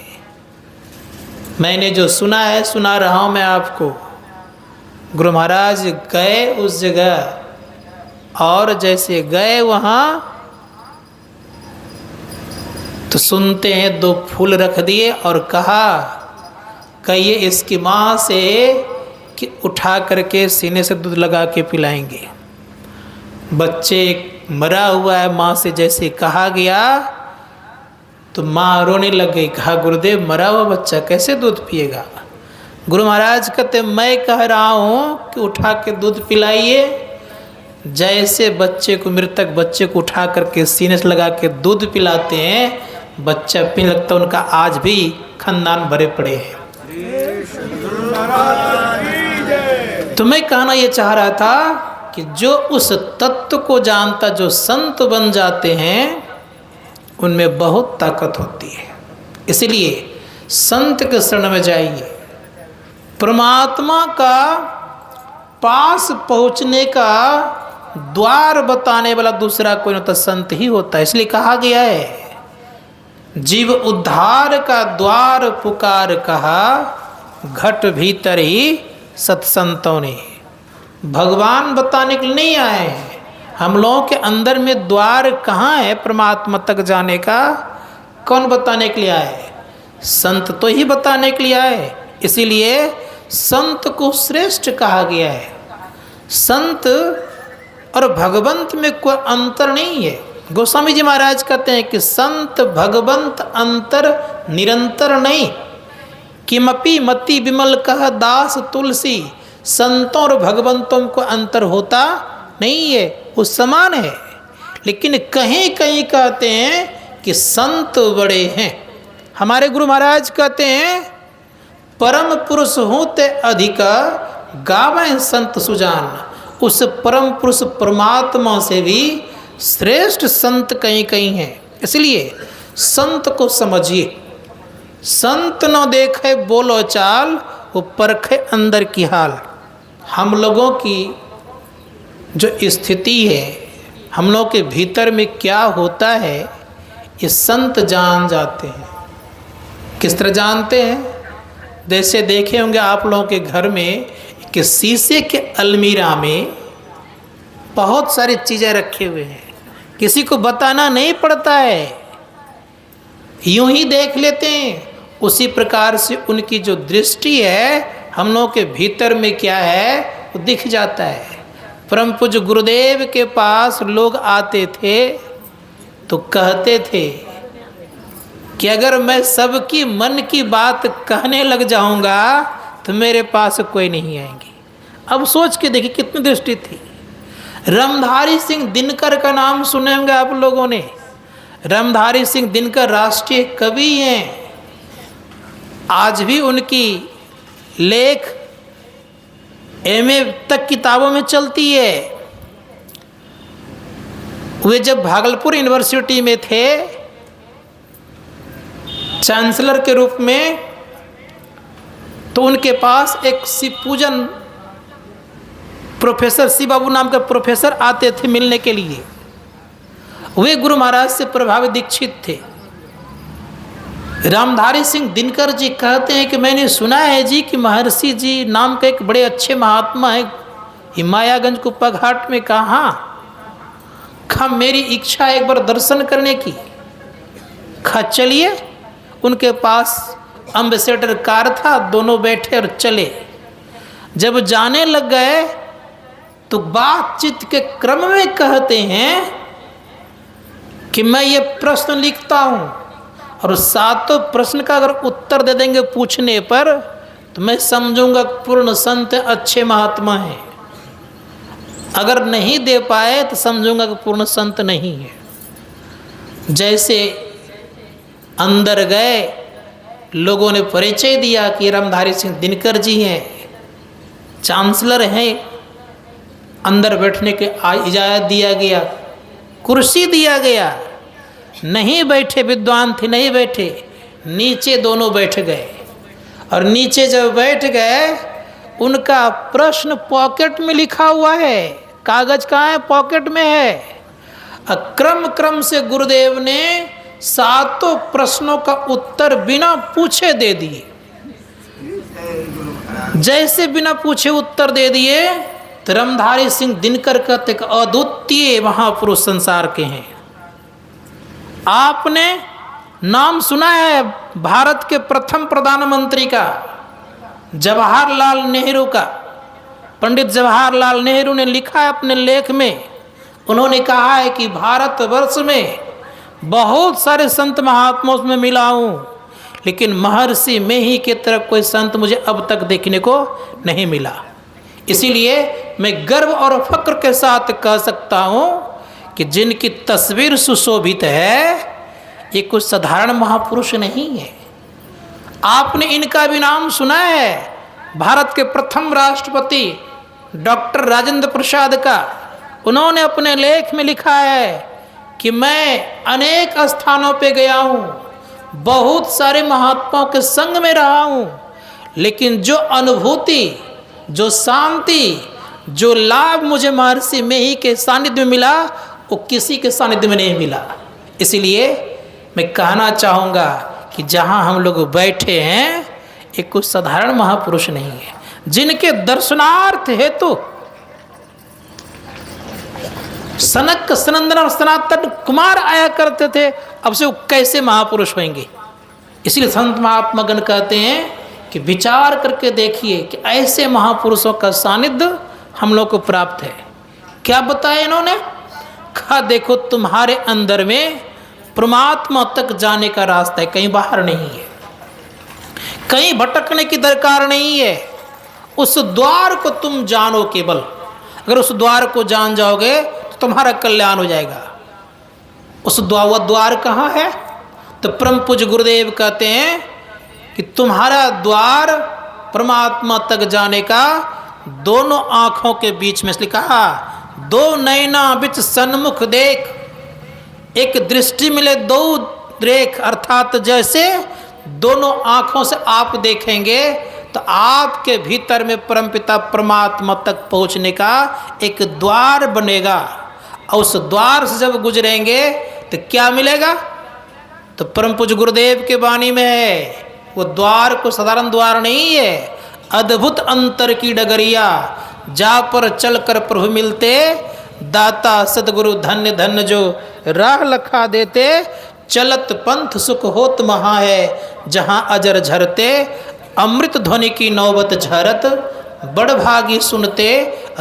मैंने जो सुना है सुना रहा हूँ मैं आपको। गुरु महाराज गए उस जगह और जैसे गए वहाँ तो सुनते हैं 2 फूल रख दिए और कहा कहिए इसकी माँ से कि उठा करके सीने से दूध लगा के पिलाएंगे। बच्चे मरा हुआ है, माँ से जैसे कहा गया तो माँ रोने लग गई। कहा गुरुदेव मरा हुआ बच्चा कैसे दूध पिएगा? गुरु महाराज कहते मैं कह रहा हूँ कि उठा के दूध पिलाइए। जैसे बच्चे को, मृतक बच्चे को उठा करके सीने से लगा के दूध पिलाते हैं, बच्चा पीने लगता, उनका आज भी खानदान भरे पड़े हैं। तो मैं कहना ये चाह रहा था कि जो उस तत्व को जानता, जो संत बन जाते हैं, उनमें बहुत ताकत होती है। इसलिए संत के शरण में जाइए। परमात्मा का पास पहुंचने का द्वार बताने वाला दूसरा कोई नहीं, तो संत ही होता है। इसलिए कहा गया है जीव उद्धार का द्वार पुकार कहा, घट भीतर ही सत्संतों ने। भगवान बताने के लिए नहीं आए हैं। हम लोगों के अंदर में द्वार कहाँ है परमात्मा तक जाने का? कौन बताने के लिए आए? संत तो ही बताने के लिए आए। इसीलिए संत को श्रेष्ठ कहा गया है। संत और भगवंत में कोई अंतर नहीं है। गोस्वामी जी महाराज कहते हैं कि संत भगवंत अंतर निरंतर नहीं। किमपि मति विमल कह दास तुलसी, संतों और भगवंतों को अंतर होता नहीं है, वो समान है। लेकिन कहीं कहीं कहते हैं कि संत बड़े हैं। हमारे गुरु महाराज कहते हैं परम पुरुष होते अधिका गावें संत सुजान। उस परम पुरुष परमात्मा से भी श्रेष्ठ संत कहीं कहीं हैं। इसलिए संत को समझिए। संत न देखे बोलो चाल, वो परखे अंदर की हाल। हम लोगों की जो स्थिति है, हम लोग के भीतर में क्या होता है, ये संत जान जाते हैं। किस तरह जानते हैं? जैसे देखे होंगे आप लोगों के घर में कि शीशे के अलमीरा में बहुत सारी चीज़ें रखे हुए हैं, किसी को बताना नहीं पड़ता है, यूं ही देख लेते हैं। उसी प्रकार से उनकी जो दृष्टि है, हम लोगों के भीतर में क्या है वो दिख जाता है। परम पूज्य गुरुदेव के पास लोग आते थे तो कहते थे कि अगर मैं सबकी मन की बात कहने लग जाऊंगा तो मेरे पास कोई नहीं आएंगे। अब सोच के देखिए कितनी दृष्टि थी। रामधारी सिंह दिनकर का नाम सुने होंगे आप लोगों ने। रामधारी सिंह दिनकर राष्ट्रीय कवि हैं। आज भी उनकी लेख एमए तक किताबों में चलती है। वे जब भागलपुर यूनिवर्सिटी में थे चांसलर के रूप में, तो उनके पास एक शिवपूजन प्रोफेसर सी बाबू नाम का प्रोफेसर आते थे मिलने के लिए। वे गुरु महाराज से प्रभावित दीक्षित थे। रामधारी सिंह दिनकर जी कहते हैं कि मैंने सुना है जी कि महर्षि जी नाम का एक बड़े अच्छे महात्मा है हिमायागंज कुप्पा घाट में। कहाँ? खा मेरी इच्छा एक बार दर्शन करने की। खा चलिए। उनके पास एम्बेसडर कार था, दोनों बैठे और चले। जब जाने लग गए तो बातचीत के क्रम में कहते हैं कि मैं ये प्रश्न लिखता हूँ और 7 प्रश्न का अगर उत्तर दे देंगे पूछने पर तो मैं समझूंगा पूर्ण संत अच्छे महात्मा हैं। अगर नहीं दे पाए तो समझूंगा कि पूर्ण संत नहीं है। जैसे अंदर गए, लोगों ने परिचय दिया कि रामधारी सिंह दिनकर जी हैं, चांसलर हैं। अंदर बैठने के इजाज़त दिया गया, कुर्सी दिया गया। नहीं बैठे, विद्वान थे नहीं बैठे, नीचे दोनों बैठ गए। और नीचे जब बैठ गए, उनका प्रश्न पॉकेट में लिखा हुआ है। कागज कहाँ है? पॉकेट में है। क्रम क्रम से गुरुदेव ने 7 प्रश्नों का उत्तर बिना पूछे दे दिए। जैसे बिना पूछे उत्तर दे दिए तो रामधारी सिंह दिनकर कहते कि अद्वितीय महापुरुष संसार के हैं। आपने नाम सुना है भारत के प्रथम प्रधानमंत्री का, जवाहरलाल नेहरू का। पंडित जवाहरलाल नेहरू ने लिखा है अपने लेख में, उन्होंने कहा है कि भारतवर्ष में बहुत सारे संत महात्माओं में मिला हूँ, लेकिन महर्षि मेही की तरफ कोई संत मुझे अब तक देखने को नहीं मिला। इसीलिए मैं गर्व और फक्र के साथ कह सकता हूँ कि जिनकी तस्वीर सुशोभित है ये कुछ साधारण महापुरुष नहीं है। आपने इनका भी नाम सुना है, भारत के प्रथम राष्ट्रपति डॉक्टर राजेंद्र प्रसाद का। उन्होंने अपने लेख में लिखा है कि मैं अनेक स्थानों पे गया हूँ, बहुत सारे महात्माओं के संग में रहा हूँ, लेकिन जो अनुभूति, जो शांति, जो लाभ मुझे महर्षि मेही के सानिध्य में मिला वो किसी के सानिध्य में नहीं मिला। इसलिए मैं कहना चाहूँगा कि जहाँ हम लोग बैठे हैं ये कुछ साधारण महापुरुष नहीं है, जिनके दर्शनार्थ हेतु सनक सनंदन और सनातन कुमार आया करते थे, अब से वो कैसे महापुरुष होंगे। इसलिए संत महात्मागण कहते हैं कि विचार करके देखिए कि ऐसे महापुरुषों का सानिध्य हम लोग को प्राप्त है। क्या बताया इन्होंने? कहा देखो तुम्हारे अंदर में परमात्मा तक जाने का रास्ता है, कहीं बाहर नहीं है, कहीं भटकने की दरकार नहीं है। उस द्वार को तुम जानो केवल, अगर उस द्वार को जान जाओगे तो तुम्हारा कल्याण हो जाएगा। उस द्वार कहाँ है? तो परम पूज्य गुरुदेव कहते हैं कि तुम्हारा द्वार परमात्मा तक जाने का दोनों आँखों के बीच में, इसलिए कहा दो नैना बिच सन्मुख देख, एक दृष्टि मिले दो देख, अर्थात जैसे दोनों आँखों से आप देखेंगे तो आपके भीतर में परमपिता परमात्मा तक पहुँचने का एक द्वार बनेगा। और उस द्वार से जब गुजरेंगे तो क्या मिलेगा? तो परम पूज्य गुरुदेव के वाणी में है, वो द्वार को साधारण द्वार नहीं है, अद्भुत अंतर की डगरिया, जा पर चल कर प्रभु मिलते, दाता सतगुरु धन्य धन्य जो राह लखा देते, चलत पंथ सुख होत महा है, जहाँ अजर झरते अमृत ध्वनि की नौबत झरत, बड़ भागी सुनते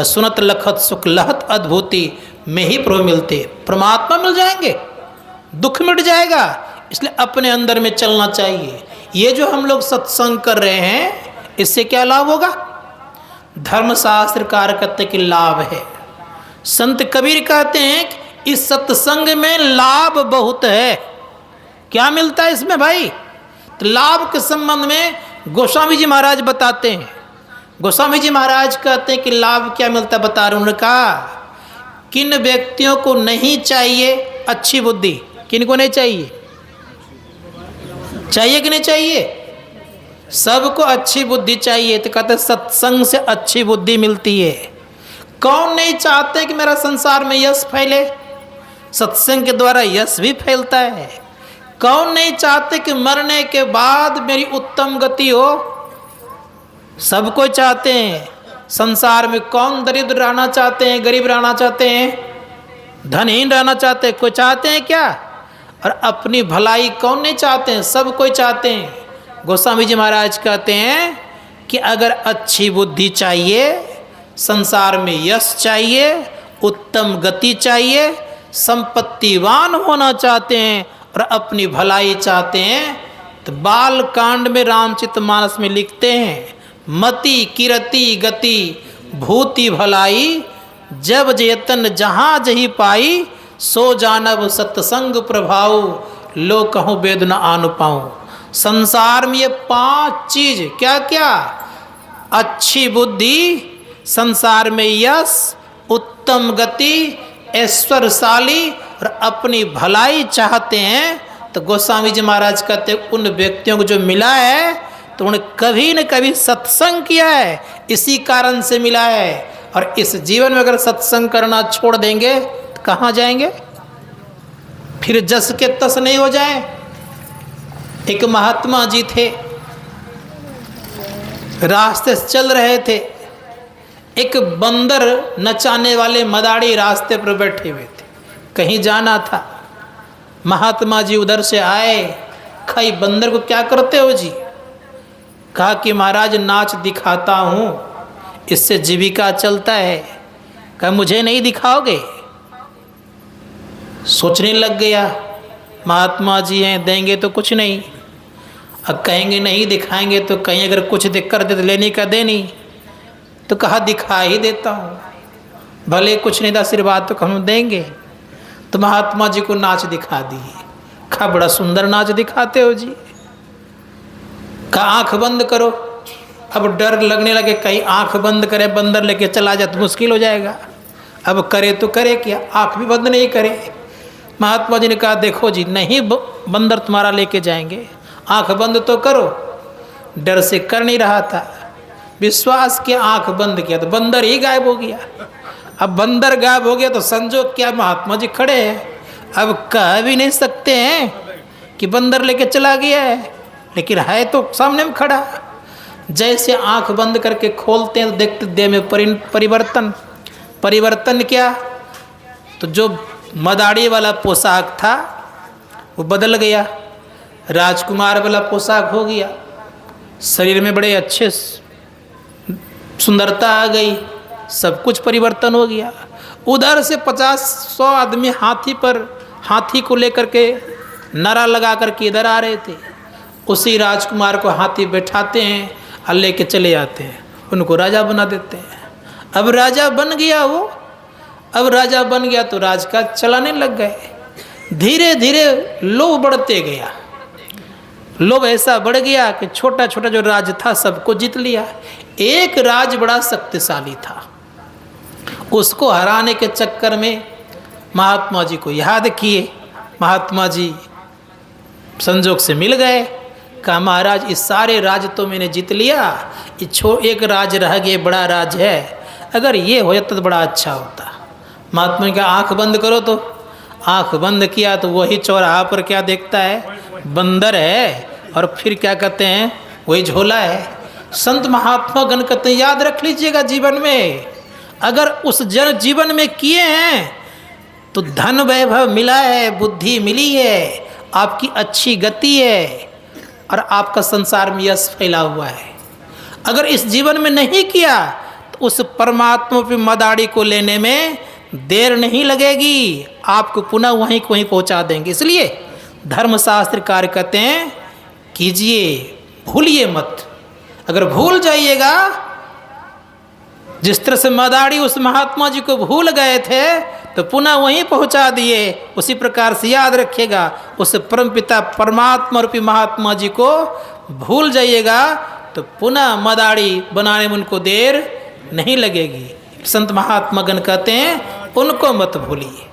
सुनत लखत सुख लहत अद्भुति में ही प्रभु मिलते। परमात्मा मिल जाएंगे, दुख मिट जाएगा। इसलिए अपने अंदर में चलना चाहिए। ये जो हम लोग सत्संग कर रहे हैं इससे क्या लाभ होगा? धर्मशास्त्र कार्यकर्ता की लाभ है। संत कबीर कहते हैं कि इस सत्संग में लाभ बहुत है। क्या मिलता है इसमें भाई? तो लाभ के संबंध में गोस्वामी जी महाराज बताते हैं। गोस्वामी जी महाराज कहते हैं कि लाभ क्या मिलता बता रहे। उन्होंने कहा किन व्यक्तियों को नहीं चाहिए अच्छी बुद्धि? किन को नहीं चाहिए? चाहिए कि नहीं चाहिए? सबको अच्छी बुद्धि चाहिए। तो कहते सत्संग से अच्छी बुद्धि मिलती है। कौन नहीं चाहते कि मेरा संसार में यश फैले? सत्संग के द्वारा यश भी फैलता है। कौन नहीं चाहते कि मरने के बाद मेरी उत्तम गति हो? सबको चाहते हैं। संसार में कौन दरिद्र रहना चाहते हैं, गरीब रहना चाहते हैं, धनहीन रहना चाहते हैं? कोई चाहते हैं क्या? और अपनी भलाई कौन नहीं चाहते हैं? सब कोई चाहते हैं। गोस्वामी जी महाराज कहते हैं कि अगर अच्छी बुद्धि चाहिए, संसार में यश चाहिए, उत्तम गति चाहिए, संपत्तिवान होना चाहते हैं और अपनी भलाई चाहते हैं, तो बाल कांड में रामचरितमानस में लिखते हैं मति किरति गति भूति भलाई, जब जेतन जहाँ जही पाई, सो जानब सत्संग प्रभाव, लो कहूँ वेद न आन पाऊँ। संसार में ये 5 चीज क्या क्या? अच्छी बुद्धि, संसार में यश, उत्तम गति, ऐश्वर्यशाली और अपनी भलाई चाहते हैं। तो गोस्वामी जी महाराज कहते हैं उन व्यक्तियों को जो मिला है तो उन्हें कभी न कभी सत्संग किया है, इसी कारण से मिला है। और इस जीवन में अगर सत्संग करना छोड़ देंगे तो कहाँ जाएंगे? फिर जस के तस नहीं हो जाए। एक महात्मा जी थे, रास्ते से चल रहे थे, एक बंदर नचाने वाले मदारी रास्ते पर बैठे हुए थे, कहीं जाना था। महात्मा जी उधर से आए, कहा ये बंदर को क्या करते हो जी? कहा कि महाराज नाच दिखाता हूँ, इससे जीविका चलता है। कहा मुझे नहीं दिखाओगे? सोचने लग गया, महात्मा जी हैं, देंगे तो कुछ नहीं, अब कहेंगे नहीं दिखाएंगे तो कहीं अगर कुछ दिख कर दे तो लेने का दे नहीं। तो कहा दिखा ही देता हूँ, भले कुछ नहीं था आशीर्वाद तो हम देंगे। तो महात्मा जी को नाच दिखा दिए। कहा बड़ा सुंदर नाच दिखाते हो जी। कहा आंख बंद करो। अब डर लगने लगे, कहीं आंख बंद करे बंदर लेके चला जाए तो मुश्किल हो जाएगा। अब करे तो करे क्या, आंख भी बंद नहीं करे। महात्मा जी ने कहा देखो जी, नहीं बंदर तुम्हारा लेके जाएंगे, आंख बंद तो करो। डर से कर नहीं रहा था, विश्वास किया, आंख बंद किया तो बंदर ही गायब हो गया। अब बंदर गायब हो गया तो संजोग क्या, महात्मा जी खड़े हैं। अब कह भी नहीं सकते हैं कि बंदर लेके चला गया है, लेकिन है तो सामने में खड़ा। जैसे आंख बंद करके खोलते हैं तो देखते देह में परिवर्तन। परिवर्तन क्या, तो जो मदारी वाला पोशाक था वो बदल गया, राजकुमार वाला पोशाक हो गया, शरीर में बड़े अच्छे सुंदरता आ गई, सब कुछ परिवर्तन हो गया। उधर से 50-100 आदमी हाथी को लेकर के नारा लगा करके इधर आ रहे थे। उसी राजकुमार को हाथी बैठाते हैं और लेके चले जाते हैं, उनको राजा बना देते हैं। अब राजा बन गया वो, अब राजा बन गया तो राज का चलाने लग गए। धीरे धीरे लोभ बढ़ते गया, लोभ ऐसा बढ़ गया कि छोटा छोटा जो राज था सबको जीत लिया। एक राज बड़ा शक्तिशाली था, उसको हराने के चक्कर में महात्मा जी को याद किए। महात्मा जी संजोग से मिल गए। कहा महाराज इस सारे राज तो मैंने जीत लिया, एक राज रह गया, बड़ा राज है, अगर ये हो जाता तो बड़ा अच्छा होता। महात्मा ने कहा आँख बंद करो। तो आँख बंद किया तो वही चौराहा पर क्या देखता है, बंदर है, और फिर क्या कहते हैं, वही झोला है। संत महात्मा गण कहते हैं याद रख लीजिएगा, जीवन में अगर उस जीवन में किए हैं तो धन वैभव मिला है, बुद्धि मिली है, आपकी अच्छी गति है और आपका संसार में यश फैला हुआ है। अगर इस जीवन में नहीं किया तो उस परमात्मा की मदारी को लेने में देर नहीं लगेगी, आपको पुनः वहीं को वहीं पहुंचा देंगे। इसलिए धर्मशास्त्र कार्य कहते हैं कीजिए, भूलिए मत। अगर भूल जाइएगा, जिस तरह से मदारी उस महात्मा जी को भूल गए थे तो पुनः वहीं पहुंचा दिए, उसी प्रकार से याद रखिएगा, उस परमपिता परमात्मा रूपी महात्मा जी को भूल जाइएगा तो पुनः मदारी बनाने में उनको देर नहीं लगेगी। संत महात्मा गण कहते हैं उनको मत भूलिए।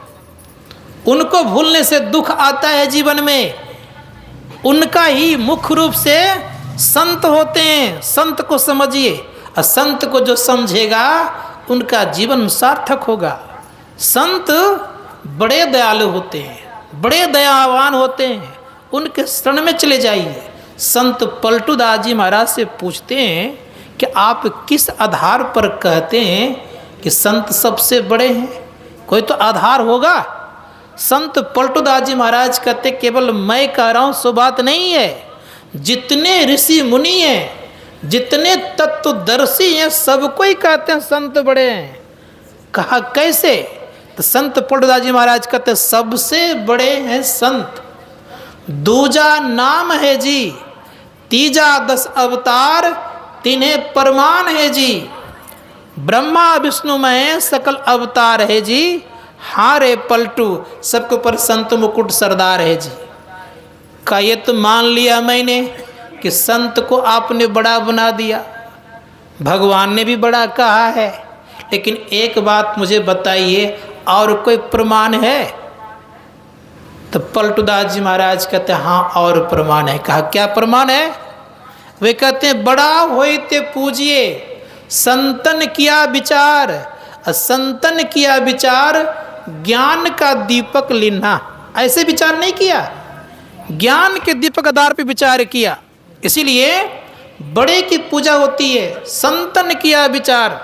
उनको भूलने से दुख आता है जीवन में, उनका ही मुख्य रूप से संत होते हैं। संत को समझिए, और संत को जो समझेगा उनका जीवन सार्थक होगा। संत बड़े दयालु होते हैं, बड़े दयावान होते हैं, उनके शरण में चले जाइए। संत पलटू दास जी महाराज से पूछते हैं कि आप किस आधार पर कहते हैं कि संत सबसे बड़े हैं, कोई तो आधार होगा। संत पलटू दास जी महाराज कहते केवल मैं कह रहा हूँ सो बात नहीं है, जितने ऋषि मुनि हैं, जितने तत्वदर्शी हैं, सबको ही कहते हैं संत बड़े हैं। कहा कैसे, तो संत पलटूदास जी महाराज कहते सबसे बड़े हैं संत, दूजा नाम है जी, तीजा 10 अवतार, तिन्हें परमान है जी, ब्रह्मा विष्णु महेश सकल अवतार है जी, हारे पलटू सबके ऊपर संत मुकुट सरदार है जी। का ये तो मान लिया मैंने कि संत को आपने बड़ा बना दिया, भगवान ने भी बड़ा कहा है, लेकिन एक बात मुझे बताइए और कोई प्रमाण है? तो पलटूदास जी महाराज कहते हैं हाँ और प्रमाण है। कहा क्या प्रमाण है? वे कहते हैं बड़ा होइते पूजिए, संतन किया विचार, संतन किया विचार ज्ञान का दीपक लिन्हा। ऐसे विचार नहीं किया, ज्ञान के दीपक आधार पर विचार किया। इसीलिए बड़े की पूजा होती है, संतन किया विचार।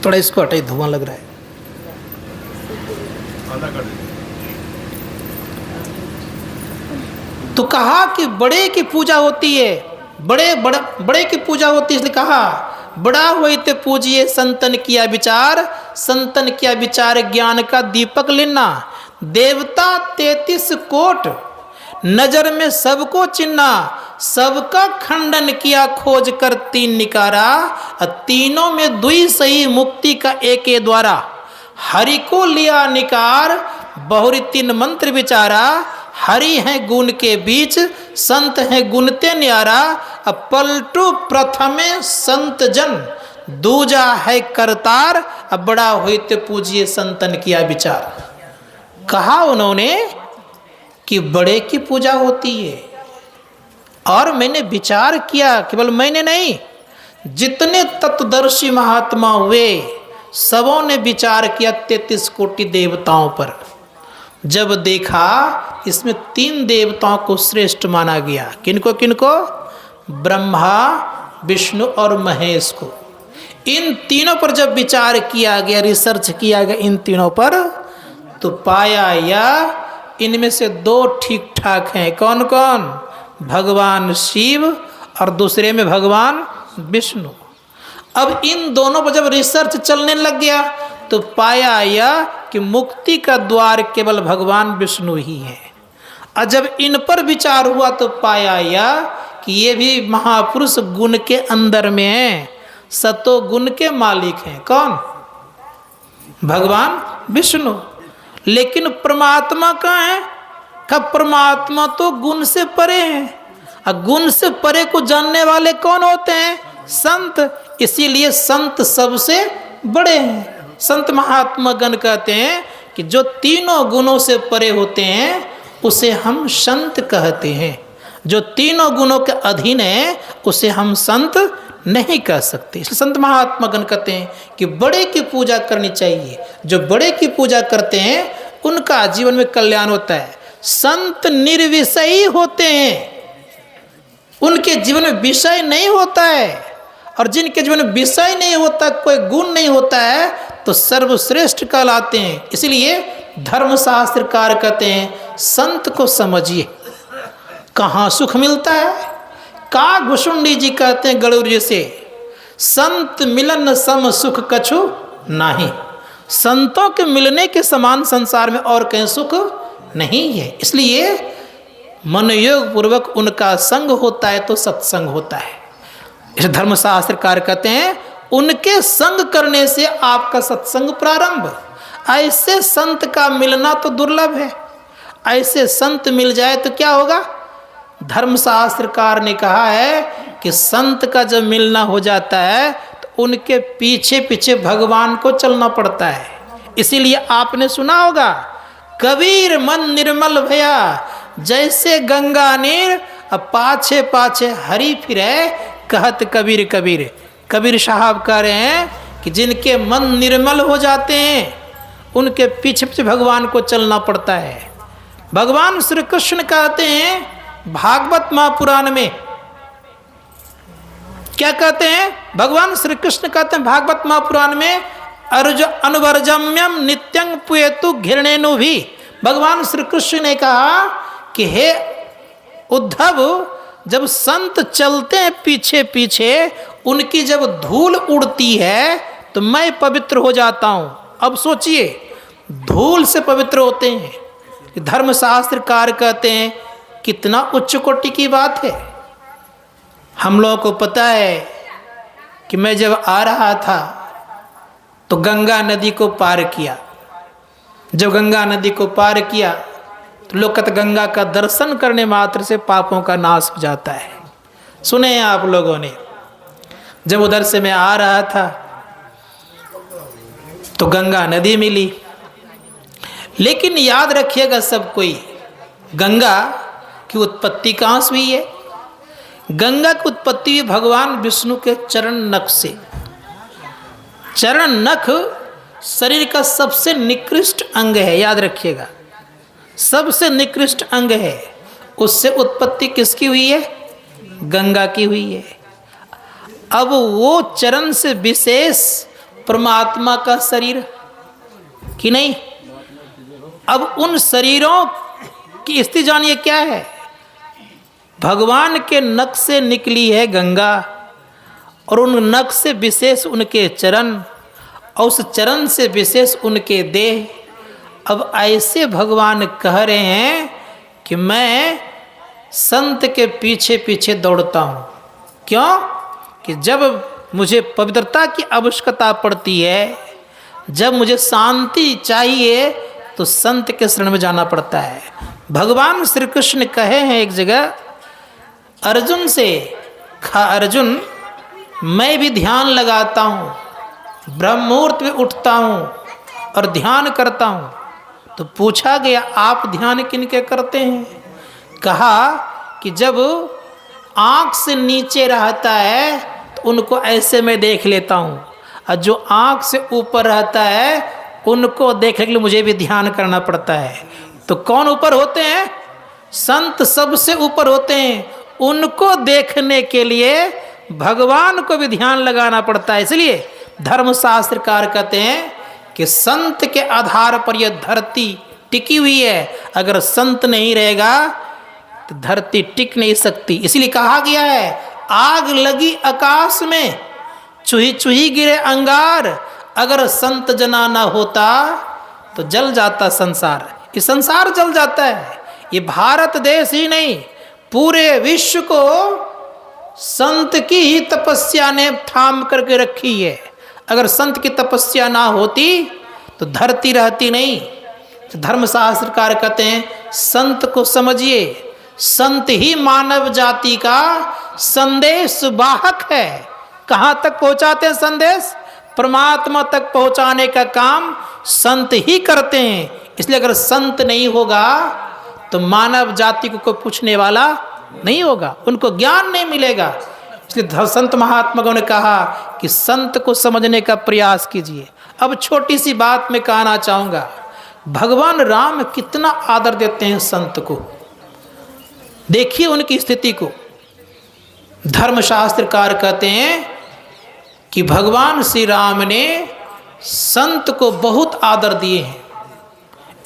थोड़ा इसको हटाई, धुआं लग रहा है। तो कहा कि बड़े की पूजा होती है, बड़े की पूजा होती है, इसलिए कहा बड़ा हुई ते पूजिए संतन किया विचार, संतन किया विचार ज्ञान का दीपक लेना। देवता 33 कोट नजर में सबको चिन्ना, सबका खंडन किया खोज कर तीन निकारा। तीनों में दुई सही मुक्ति का एक द्वारा, हरि को लिया निकार बहुरी तीन मंत्र विचारा। हरि है गुण के बीच संत है गुणते न्यारा। अब पलटू प्रथमे संत जन दूजा है करतार। अब बड़ा होते पूजिए संतन किया विचार। कहा उन्होंने कि बड़े की पूजा होती है, और मैंने विचार किया, केवल मैंने नहीं, जितने तत्वदर्शी महात्मा हुए सबों ने विचार किया 33 कोटि देवताओं पर। जब देखा इसमें 3 देवताओं को श्रेष्ठ माना गया। किनको किनको? ब्रह्मा, विष्णु और महेश को। इन तीनों पर जब विचार किया गया, रिसर्च किया गया इन तीनों पर, तो पाया या इनमें से 2 ठीक ठाक हैं। कौन कौन? भगवान शिव और दूसरे में भगवान विष्णु। अब इन दोनों पर जब रिसर्च चलने लग गया तो पाया यह कि मुक्ति का द्वार केवल भगवान विष्णु ही है। और जब इन पर विचार हुआ तो पाया यह कि ये भी महापुरुष गुण के अंदर में हैं, सतो गुण के मालिक हैं। कौन? भगवान विष्णु। लेकिन परमात्मा कहाँ है? कब? परमात्मा तो गुण से परे हैं, और गुण से परे को जानने वाले कौन होते हैं? संत। इसीलिए संत सबसे बड़े हैं। संत महात्मा गण कहते हैं कि जो तीनों गुणों से परे होते हैं उसे हम संत कहते हैं। जो तीनों गुणों के अधीन है उसे हम संत नहीं कह सकते। इसलिए संत महात्मा गण कहते हैं कि बड़े की पूजा करनी चाहिए। जो बड़े की पूजा करते हैं उनका जीवन में कल्याण होता है। संत निर्विषयी होते हैं, उनके जीवन में विषय नहीं होता है। और जिनके जीवन में विषय नहीं होता, कोई गुण नहीं होता है, तो सर्वश्रेष्ठ कहलाते हैं। इसलिए धर्मशास्त्रकार कहते हैं संत को समझिए। कहाँ सुख मिलता है? का घुसुंडी जी कहते हैं गरुड़ जी से, संत मिलन सम सुख कछु नहीं। संतों के मिलने के समान संसार में और कहीं सुख नहीं है। इसलिए मनोयोग पूर्वक उनका संग होता है तो सत्संग होता है। इस धर्मशास्त्रकार कहते हैं उनके संग करने से आपका सत्संग प्रारंभ। ऐसे संत का मिलना तो दुर्लभ है। ऐसे संत मिल जाए तो क्या होगा? धर्मशास्त्रकार ने कहा है कि संत का जब मिलना हो जाता है तो उनके पीछे पीछे भगवान को चलना पड़ता है। इसीलिए आपने सुना होगा, कबीर मन निर्मल भया जैसे गंगा नीर, पाछे पाछे हरि फिरे कहत कबीर कबीर। कबीर साहब कह रहे हैं कि जिनके मन निर्मल हो जाते हैं उनके पीछे पीछे भगवान को चलना पड़ता है। भगवान श्री कृष्ण कहते हैं भागवत महापुराण में, क्या कहते हैं? भगवान श्री कृष्ण कहते हैं भागवत महापुराण में, अर्ज अनुवर्जम्यम नित्यं पुएतु घृणेनु भी। भगवान श्री कृष्ण ने कहा कि हे उद्धव, जब संत चलते हैं पीछे पीछे, उनकी जब धूल उड़ती है तो मैं पवित्र हो जाता हूं। अब सोचिए, धूल से पवित्र होते हैं। धर्मशास्त्रकार कहते हैं कितना उच्च कोटि की बात है। हम लोगों को पता है कि मैं जब आ रहा था तो गंगा नदी को पार किया। जब गंगा नदी को पार किया तो लोग कहते गंगा का दर्शन करने मात्र से पापों का नाश हो जाता है। सुने हैं आप लोगों ने? जब उधर से मैं आ रहा था तो गंगा नदी मिली। लेकिन याद रखिएगा सब कोई, गंगा की उत्पत्ति कहाँ से हुई है? गंगा की उत्पत्ति हुई भगवान विष्णु के चरण नख से। चरण नख शरीर का सबसे निकृष्ट अंग है, याद रखिएगा, सबसे निकृष्ट अंग है। उससे उत्पत्ति किसकी हुई है? गंगा की हुई है। अब वो चरण से विशेष परमात्मा का शरीर कि नहीं? अब उन शरीरों की स्थिति जानिए क्या है। भगवान के नख से निकली है गंगा और उन नख से विशेष उनके चरण और उस चरण से विशेष उनके देह। अब ऐसे भगवान कह रहे हैं कि मैं संत के पीछे पीछे दौड़ता हूँ। क्यों? कि जब मुझे पवित्रता की आवश्यकता पड़ती है, जब मुझे शांति चाहिए तो संत के शरण में जाना पड़ता है। भगवान श्री कृष्ण कहे हैं एक जगह अर्जुन से, अर्जुन मैं भी ध्यान लगाता हूँ, ब्रह्म मुहूर्त में उठता हूँ और ध्यान करता हूँ। तो पूछा गया आप ध्यान किनके करते हैं? कहा कि जब आँख से नीचे रहता है तो उनको ऐसे मैं देख लेता हूँ, और जो आँख से ऊपर रहता है उनको देखने के लिए मुझे भी ध्यान करना पड़ता है। तो कौन ऊपर होते हैं? संत सबसे ऊपर होते हैं। उनको देखने के लिए भगवान को भी ध्यान लगाना पड़ता है। इसलिए धर्मशास्त्रकार कहते हैं कि संत के आधार पर यह धरती टिकी हुई है। अगर संत नहीं रहेगा तो धरती टिक नहीं सकती। इसलिए कहा गया है आग लगी आकाश में, चूही चूही गिरे अंगार, अगर संत जना ना होता तो जल जाता संसार। ये संसार जल जाता है। ये भारत देश ही नहीं, पूरे विश्व को संत की ही तपस्या ने थाम करके रखी है। अगर संत की तपस्या ना होती तो धरती रहती नहीं। तो धर्मशास्त्रकार कहते हैं संत को समझिए, संत ही मानव जाति का संदेश वाहक है। कहाँ तक पहुँचाते हैं संदेश? परमात्मा तक पहुँचाने का काम संत ही करते हैं। इसलिए अगर संत नहीं होगा तो मानव जाति को कोई पूछने वाला नहीं होगा, उनको ज्ञान नहीं मिलेगा। इसलिए संत महात्माओं ने कहा कि संत को समझने का प्रयास कीजिए। अब छोटी सी बात मैं कहना चाहूँगा, भगवान राम कितना आदर देते हैं संत को। देखिए उनकी स्थिति को। धर्मशास्त्रकार कहते हैं कि भगवान श्री राम ने संत को बहुत आदर दिए हैं।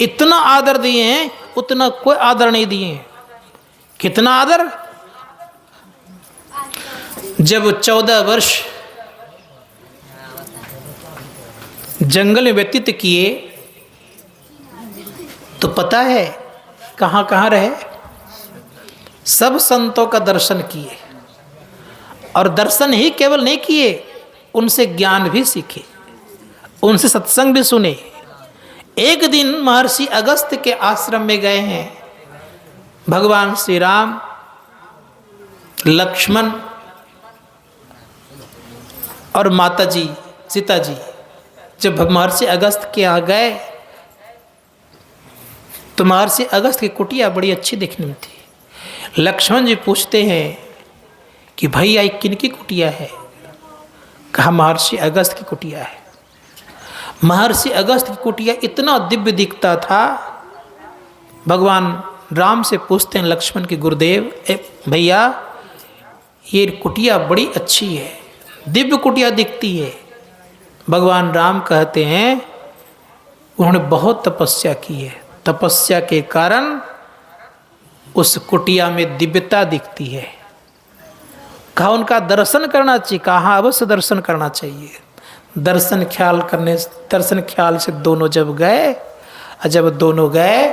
इतना आदर दिए हैं उतना कोई आदर नहीं दिए हैं। कितना आदर? जब 14 वर्ष जंगल में व्यतीत किए तो पता है कहाँ कहाँ रहे? सब संतों का दर्शन किए, और दर्शन ही केवल नहीं किए, उनसे ज्ञान भी सीखे, उनसे सत्संग भी सुने। एक दिन महर्षि अगस्त के आश्रम में गए हैं भगवान श्री राम, लक्ष्मण और माता जी सीता जी। जब महर्षि अगस्त के यहाँ गए तो महर्षि अगस्त की कुटिया बड़ी अच्छी दिखने में थी। लक्ष्मण जी पूछते हैं कि भैया ये किनकी कुटिया है? कहा महर्षि अगस्त की कुटिया है। महर्षि अगस्त की कुटिया इतना दिव्य दिखता था। भगवान राम से पूछते हैं लक्ष्मण के गुरुदेव, भैया ये कुटिया बड़ी अच्छी है, दिव्य कुटिया दिखती है। भगवान राम कहते हैं उन्होंने बहुत तपस्या की है, तपस्या के कारण उस कुटिया में दिव्यता दिखती है। कहा उनका दर्शन करना चाहिए। कहा अवश्य दर्शन करना चाहिए। दर्शन ख्याल से दोनों जब गए, और जब दोनों गए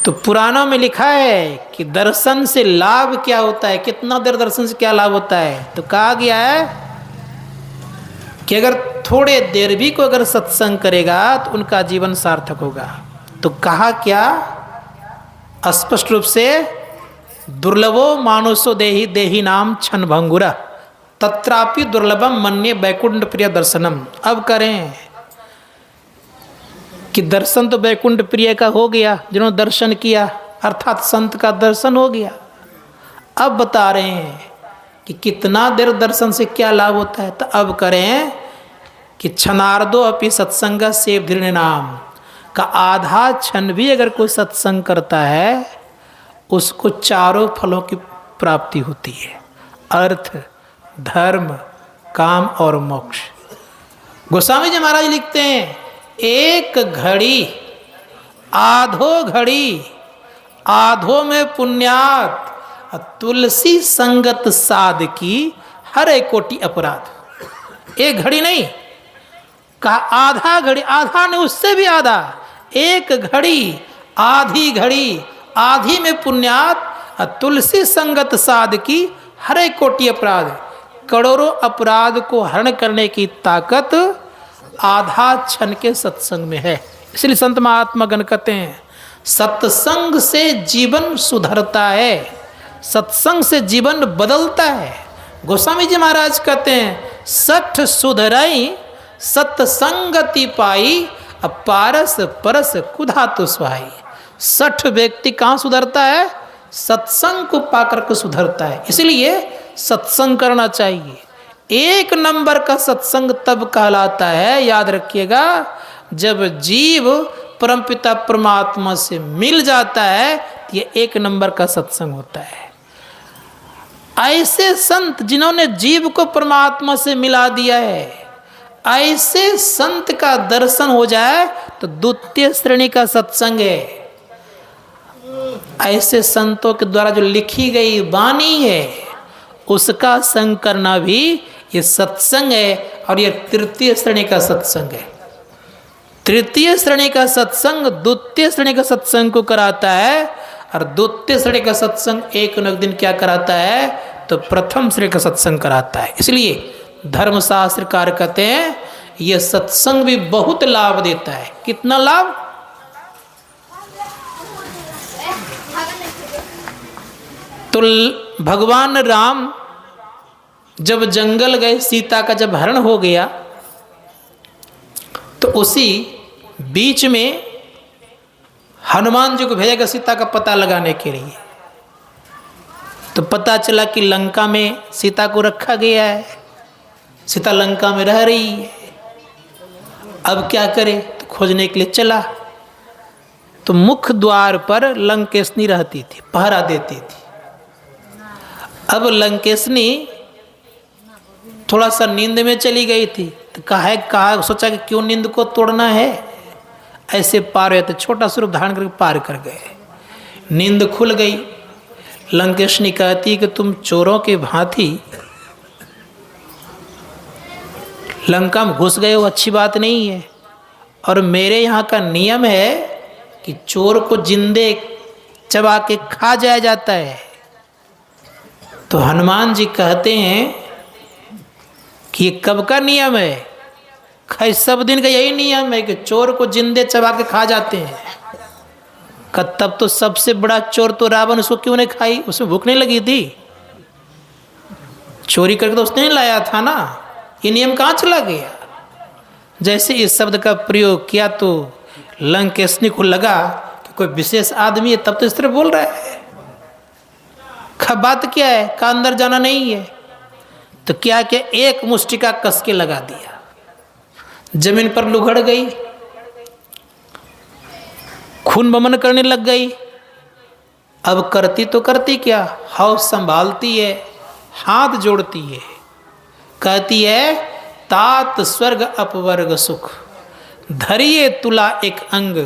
तो पुराणों में लिखा है कि दर्शन से लाभ क्या होता है, कितना देर दर्शन से क्या लाभ होता है। तो कहा गया है कि अगर थोड़े देर भी को अगर सत्संग करेगा तो उनका जीवन सार्थक होगा। तो कहा क्या? स्पष्ट रूप से दुर्लभो मानुषो देहि देहि नाम क्षण भंगुरा तत्रापि दुर्लभम मन्ये वैकुंठ प्रिय दर्शनम। अब करें कि दर्शन तो वैकुंठ प्रिय का हो गया, जिन्होंने दर्शन किया, अर्थात संत का दर्शन हो गया। अब बता रहे हैं कि कितना देर दर्शन से क्या लाभ होता है। तो अब करें कि क्षणार्धो अपि सत्संग से दृढ़ नाम का आधा क्षण भी अगर कोई सत्संग करता है उसको चारों फलों की प्राप्ति होती है, अर्थ, धर्म, काम और मोक्ष। गोस्वामी जी महाराज लिखते हैं एक घड़ी आधो घड़ी आधो में पुण्यात, तुलसी संगत साध की हरे कोटि अपराध। एक घड़ी नहीं कहा, आधा घड़ी, आधा नहीं उससे भी आधा, एक घड़ी, आधी घड़ी, आधी में पुण्यात, तुलसी संगत साध की हरे कोटि अपराध। करोड़ों अपराध को हरण करने की ताकत आधा क्षण के सत्संग में है। इसलिए संत महात्मा गण कहते हैं सत्संग से जीवन सुधरता है, सत्संग से जीवन बदलता है। गोस्वामी जी महाराज कहते हैं सठ सुधरई सत्संगति पाई, पारस परस कुधा तो सुहाई। 60 व्यक्ति कहाँ सुधरता है? सत्संग को पाकर के सुधरता है। इसलिए सत्संग करना चाहिए। एक नंबर का सत्संग तब कहलाता है, याद रखिएगा, जब जीव परमपिता परमात्मा से मिल जाता है, ये एक नंबर का सत्संग होता है। ऐसे संत जिन्होंने जीव को परमात्मा से मिला दिया है, ऐसे संत का दर्शन हो जाए तो द्वितीय श्रेणी का सत्संग है। ऐसे संतों के द्वारा जो लिखी गई वाणी है उसका संग करना भी ये सत्संग है, और ये तृतीय श्रेणी का सत्संग है। तृतीय श्रेणी का सत्संग द्वितीय श्रेणी का सत्संग को कराता है, और द्वितीय श्रेणी का सत्संग एक न एक दिन क्या कराता है? तो प्रथम श्रेणी का सत्संग कराता है। इसलिए धर्मशास्त्रकार कहते हैं यह सत्संग भी बहुत लाभ देता है। कितना लाभ? तो भगवान राम जब जंगल गए, सीता का जब हरण हो गया, तो उसी बीच में हनुमान जी को भेजा गया सीता का पता लगाने के लिए। तो पता चला कि लंका में सीता को रखा गया है, सीता लंका में रह रही है। अब क्या करे? तो खोजने के लिए चला। तो मुख्य द्वार पर लंकेशनी रहती थी, पहरा देती थी। अब लंकेशनी थोड़ा सा नींद में चली गई थी, तो कहा सोचा कि क्यों नींद को तोड़ना है, ऐसे पार हुए, तो छोटा स्वरूप धारण करके पार कर गए। नींद खुल गई। लंकेशनी कहती कि तुम चोरों के भांति लंका में घुस गए हो, अच्छी बात नहीं है, और मेरे यहाँ का नियम है कि चोर को जिंदे चबा के खा जाया जाता है। तो हनुमान जी कहते हैं कि ये कब का नियम है? खैर सब दिन का यही नियम है कि चोर को जिंदे चबा के खा जाते हैं। तब तो सबसे बड़ा चोर तो रावण, उसको क्यों नहीं खाई? उसमें भूख नहीं लगी थी? चोरी करके तो उसने नहीं लाया था ना। ये नियम कहाँ चला गया? जैसे इस शब्द का प्रयोग किया तो लंकेशनी को लगा कि कोई विशेष आदमी है, तब तो इस तरह बोल रहा है। बात क्या है? का अंदर जाना नहीं है। तो क्या क्या एक मुष्टिका कस के लगा दिया, जमीन पर लुढ़क गई, खून बमन करने लग गई। अब करती तो करती क्या? हाउस संभालती है, हाथ जोड़ती है, कहती है तात स्वर्ग अपवर्ग सुख, धरिए तुला एक अंग,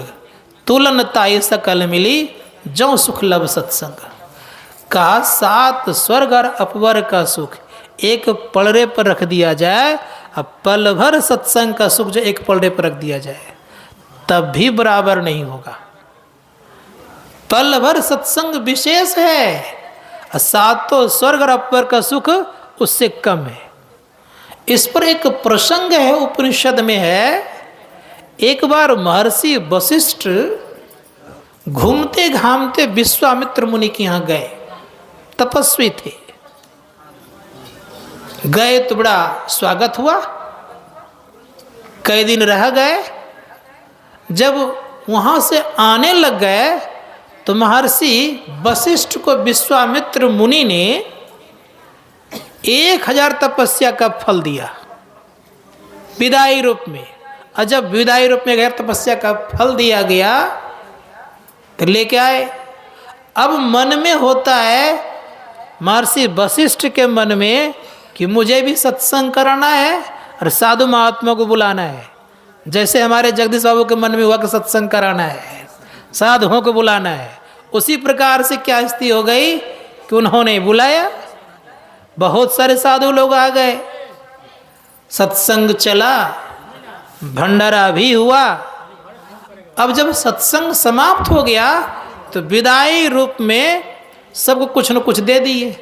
तुलन ताई सकल मिली, जो सुख लब सत्संग। कहा 7 स्वर्ग और अपवर्ग का सुख एक पलड़े पर रख दिया जाए, अब पल भर सत्संग का सुख जो एक पलड़े पर रख दिया जाए, तब भी बराबर नहीं होगा। पल भर सत्संग विशेष है, 7 स्वर्ग और अपवर्ग का सुख उससे कम है। इस पर एक प्रसंग है, उपनिषद में है। एक बार महर्षि वशिष्ठ घूमते घामते विश्वामित्र मुनि के यहाँ गए, तपस्वी थे। गए तो बड़ा स्वागत हुआ, कई दिन रह गए। जब वहाँ से आने लग गए तो महर्षि वशिष्ठ को विश्वामित्र मुनि ने 1000 तपस्या का फल दिया विदाई रूप में। और जब विदाई रूप में 1000 तपस्या का फल दिया गया तो लेके आए। अब मन में होता है, महर्षि वशिष्ठ के मन में, कि मुझे भी सत्संग कराना है और साधु महात्मा को बुलाना है। जैसे हमारे जगदीश बाबू के मन में हुआ कि सत्संग कराना है, साधुओं को बुलाना है, उसी प्रकार से क्या स्थिति हो गई कि उन्होंने बुलाया, बहुत सारे साधु लोग आ गए, सत्संग चला, भंडारा भी हुआ। अब जब सत्संग समाप्त हो गया तो विदाई रूप में सबको कुछ न कुछ दे दिए।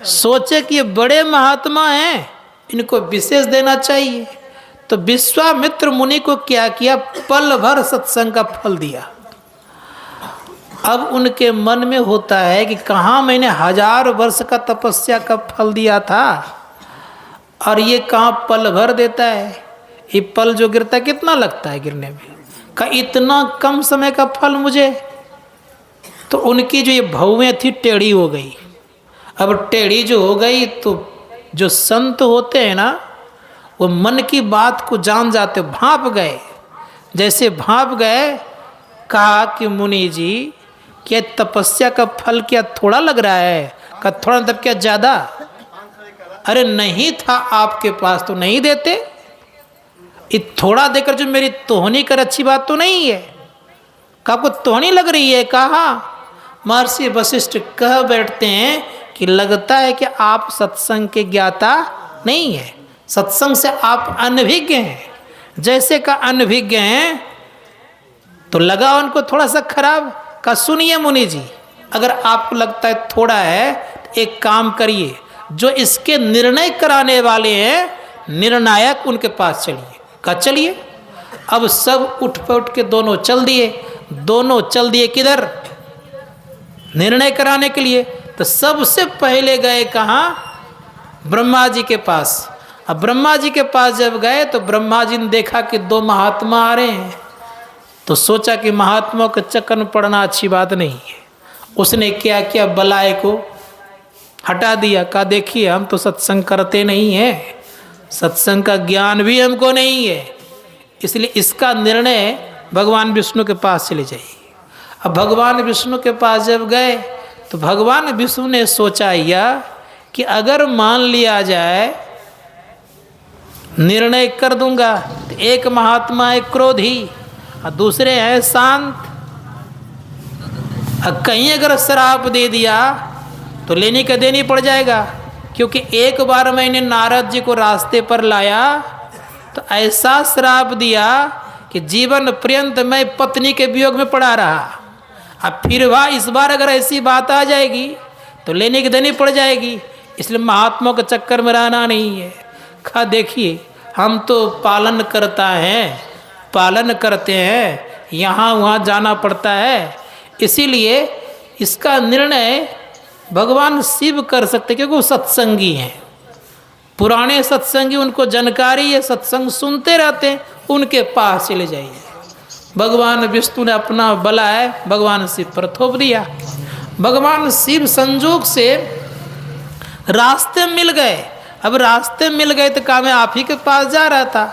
सोचे कि ये बड़े महात्मा हैं, इनको विशेष देना चाहिए। तो विश्वामित्र मुनि को क्या किया, पल भर सत्संग का फल दिया। अब उनके मन में होता है कि कहाँ मैंने 1000 वर्ष का तपस्या का फल दिया था और ये कहाँ पल भर देता है। ये पल जो गिरता कितना लगता है गिरने में, का इतना कम समय का फल मुझे। तो उनकी जो ये भौवें थी टेढ़ी हो गई। अब टेढ़ी जो हो गई तो जो संत होते हैं ना, वो मन की बात को जान जाते, भाप गए। जैसे भाप गए, कहा कि मुनि जी क्या तपस्या का फल क्या थोड़ा लग रहा है? का थोड़ा मतलब क्या ज़्यादा? अरे नहीं था आपके पास तो नहीं देते, ये थोड़ा देकर जो मेरी तोहनी कर अच्छी बात तो नहीं है। का आपको तोहनी लग रही है? कहा महर्षि वशिष्ठ कह बैठते हैं कि लगता है कि आप सत्संग के ज्ञाता नहीं है, सत्संग से आप अनभिज्ञ हैं। जैसे का अनभिज्ञ हैं तो लगा उनको थोड़ा सा खराब। का सुनिए मुनि जी, अगर आपको लगता है थोड़ा है तो एक काम करिए, जो इसके निर्णय कराने वाले हैं निर्णायक, उनके पास चलिए। का चलिए। अब सब उठ पउठ के दोनों चल दिए। दोनों चल दिए किधर? निर्णय कराने के लिए। तो सबसे पहले गए कहाँ? ब्रह्मा जी के पास। अब ब्रह्मा जी के पास जब गए तो ब्रह्मा जी ने देखा कि 2 महात्मा आ रहे हैं, तो सोचा कि महात्माओं के चक्कर में पड़ना अच्छी बात नहीं है। उसने क्या किया, बलाए को हटा दिया। कहा देखिए हम तो सत्संग करते नहीं हैं, सत्संग का ज्ञान भी हमको नहीं है, इसलिए इसका निर्णय भगवान विष्णु के पास चले जाइए। अब भगवान विष्णु के पास जब गए तो भगवान विष्णु ने सोचा यह कि अगर मान लिया जाए निर्णय कर दूंगा तो एक महात्मा है क्रोधी और दूसरे हैं शांत, कहीं अगर श्राप दे दिया तो लेनी का देनी पड़ जाएगा। क्योंकि एक बार मैंने नारद जी को रास्ते पर लाया तो ऐसा श्राप दिया कि जीवन पर्यंत मैं पत्नी के वियोग में पड़ा रहा। अब फिर वह इस बार अगर ऐसी बात आ जाएगी तो लेने की देनी पड़ जाएगी, इसलिए महात्मा के चक्कर में रहना नहीं है। कहा देखिए हम तो पालन करते हैं, यहाँ वहाँ जाना पड़ता है, इसीलिए इसका निर्णय भगवान शिव कर सकते क्योंकि वो सत्संगी हैं, पुराने सत्संगी, उनको जानकारी है, सत्संग सुनते रहते हैं, उनके पास चले जाइए। भगवान विष्णु ने अपना बला है भगवान शिव पर थोप दिया। भगवान शिव संजोग से रास्ते मिल गए। अब रास्ते मिल गए तो कहा मैं आप ही के पास जा रहा था।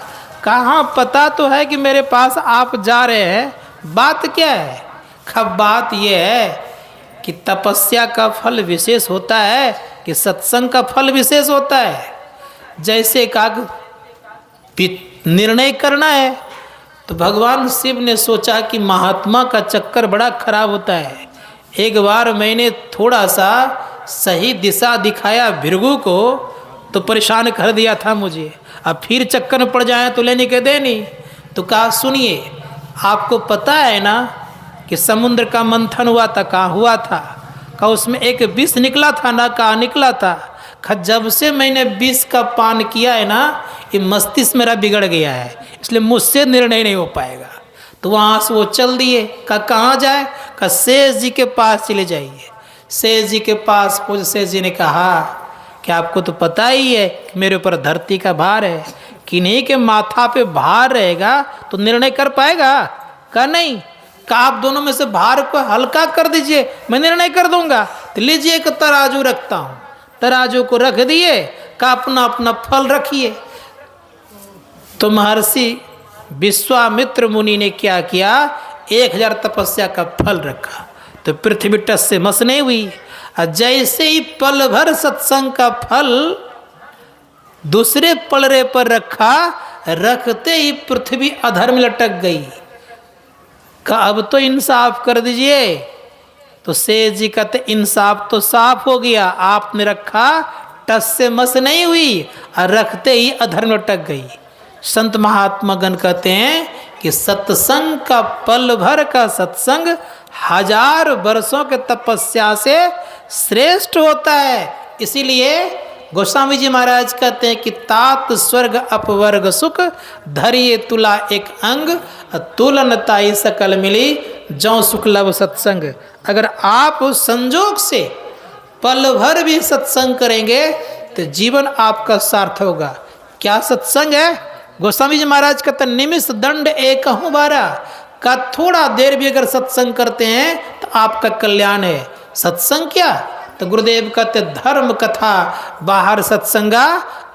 कहाँ पता तो है कि मेरे पास आप जा रहे हैं, बात क्या है? खब बात यह है कि तपस्या का फल विशेष होता है कि सत्संग का फल विशेष होता है। जैसे का निर्णय करना है तो भगवान शिव ने सोचा कि महात्मा का चक्कर बड़ा खराब होता है। एक बार मैंने थोड़ा सा सही दिशा दिखाया भृगु को तो परेशान कर दिया था मुझे, अब फिर चक्कर में पड़ जाए तो लेने के देनी। तो कहा सुनिए आपको पता है ना कि समुद्र का मंथन हुआ था, कहाँ हुआ था? कहा उसमें एक विष निकला था ना, कहाँ निकला था? कहा जब से मैंने विष का पान किया है ना, ये मस्तिष्क मेरा बिगड़ गया है, इसलिए मुझसे निर्णय नहीं हो पाएगा। तो वहाँ से वो चल दिए। कहा कहाँ जाए? कहा शेष जी के पास चले जाइए। शेष जी के पास पहुँच शेष जी ने कहा कि आपको तो पता ही है कि मेरे ऊपर धरती का भार है, किन्हीं के माथा पे भार रहेगा तो निर्णय कर पाएगा? कहा नहीं। कहा आप दोनों में से भार को हल्का कर दीजिए, मैं निर्णय कर दूंगा। तो लीजिए एक तराजू रखता हूँ, तराजू को रख दिए, कहा अपना अपना फल रखिए। तो महर्षि विश्वामित्र मुनि ने क्या किया, 1000 तपस्या का फल रखा तो पृथ्वी टस से मस नहीं हुई। जैसे ही पल भर सत्संग का फल दूसरे पलरे पर रखा, रखते ही पृथ्वी अधर में लटक गई। कहा अब तो इंसाफ कर दीजिए, तो सेठ जी कहते इंसाफ तो साफ हो गया, आपने रखा टस से मस नहीं हुई और रखते ही अधर्म अटक गई। संत महात्मा गण कहते हैं कि सत्संग का पल भर का सत्संग 1000 वर्षों के तपस्या से श्रेष्ठ होता है। इसीलिए गोस्वामी जी महाराज कहते हैं कि तात स्वर्ग अपवर्ग सुख धरिए तुला एक अंग तुलन ताई सकल मिली जौ सुख लव सत्संग। अगर आप संजोग से पल भर भी सत्संग करेंगे तो जीवन आपका सार्थ होगा। क्या सत्संग है? गोस्वामी जी महाराज कहते निमिष दंड एक हूँ बारा का थोड़ा देर भी अगर सत्संग करते हैं तो आपका कल्याण है। सत्संग क्या? तो गुरुदेव कहते धर्म कथा बाहर सत्संगा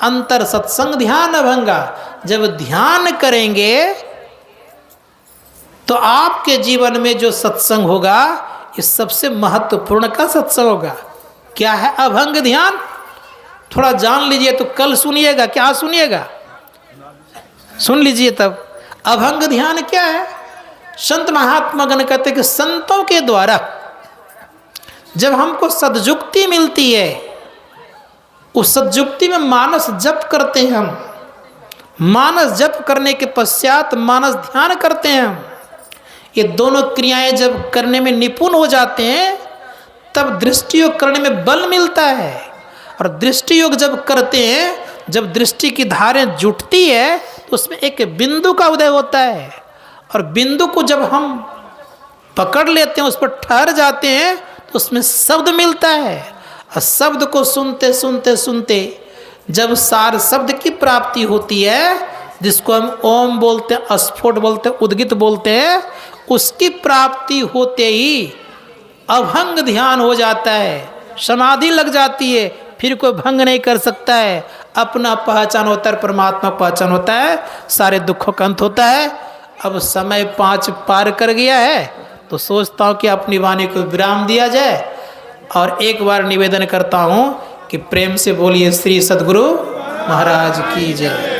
अंतर सत्संग ध्यान भंगा। जब ध्यान करेंगे तो आपके जीवन में जो सत्संग होगा ये सबसे महत्वपूर्ण का सत्संग होगा। क्या है अभंग ध्यान? थोड़ा जान लीजिए तो कल सुनिएगा। क्या सुनिएगा? सुन लीजिए तब। अभंग ध्यान क्या है? संत महात्मा गण कहते कि संतों के द्वारा जब हमको सद्युक्ति मिलती है, उस सद्युक्ति में मानस जप करते हैं हम। मानस जप करने के पश्चात मानस ध्यान करते हैं हम। ये दोनों क्रियाएं जब करने में निपुण हो जाते हैं तब दृष्टि योग करने में बल मिलता है। और दृष्टि योग जब करते हैं, जब दृष्टि की धारें जुटती है तो उसमें एक बिंदु का उदय होता है। और बिंदु को जब हम पकड़ लेते हैं, उस पर ठहर जाते हैं तो उसमें शब्द मिलता है। और शब्द को सुनते सुनते सुनते जब सार शब्द की प्राप्ति होती है, जिसको हम ओम बोलते हैं, स्फोट बोलते हैं, उद्गित बोलते हैं, उसकी प्राप्ति होते ही अभंग ध्यान हो जाता है, समाधि लग जाती है। फिर कोई भंग नहीं कर सकता है। अपना पहचान होता है, परमात्मा पहचान होता है, सारे दुखों का अंत होता है। अब समय 5 पार कर गया है तो सोचता हूँ कि अपनी वाणी को विराम दिया जाए। और एक बार निवेदन करता हूँ कि प्रेम से बोलिए श्री सद्गुरु महाराज की जय।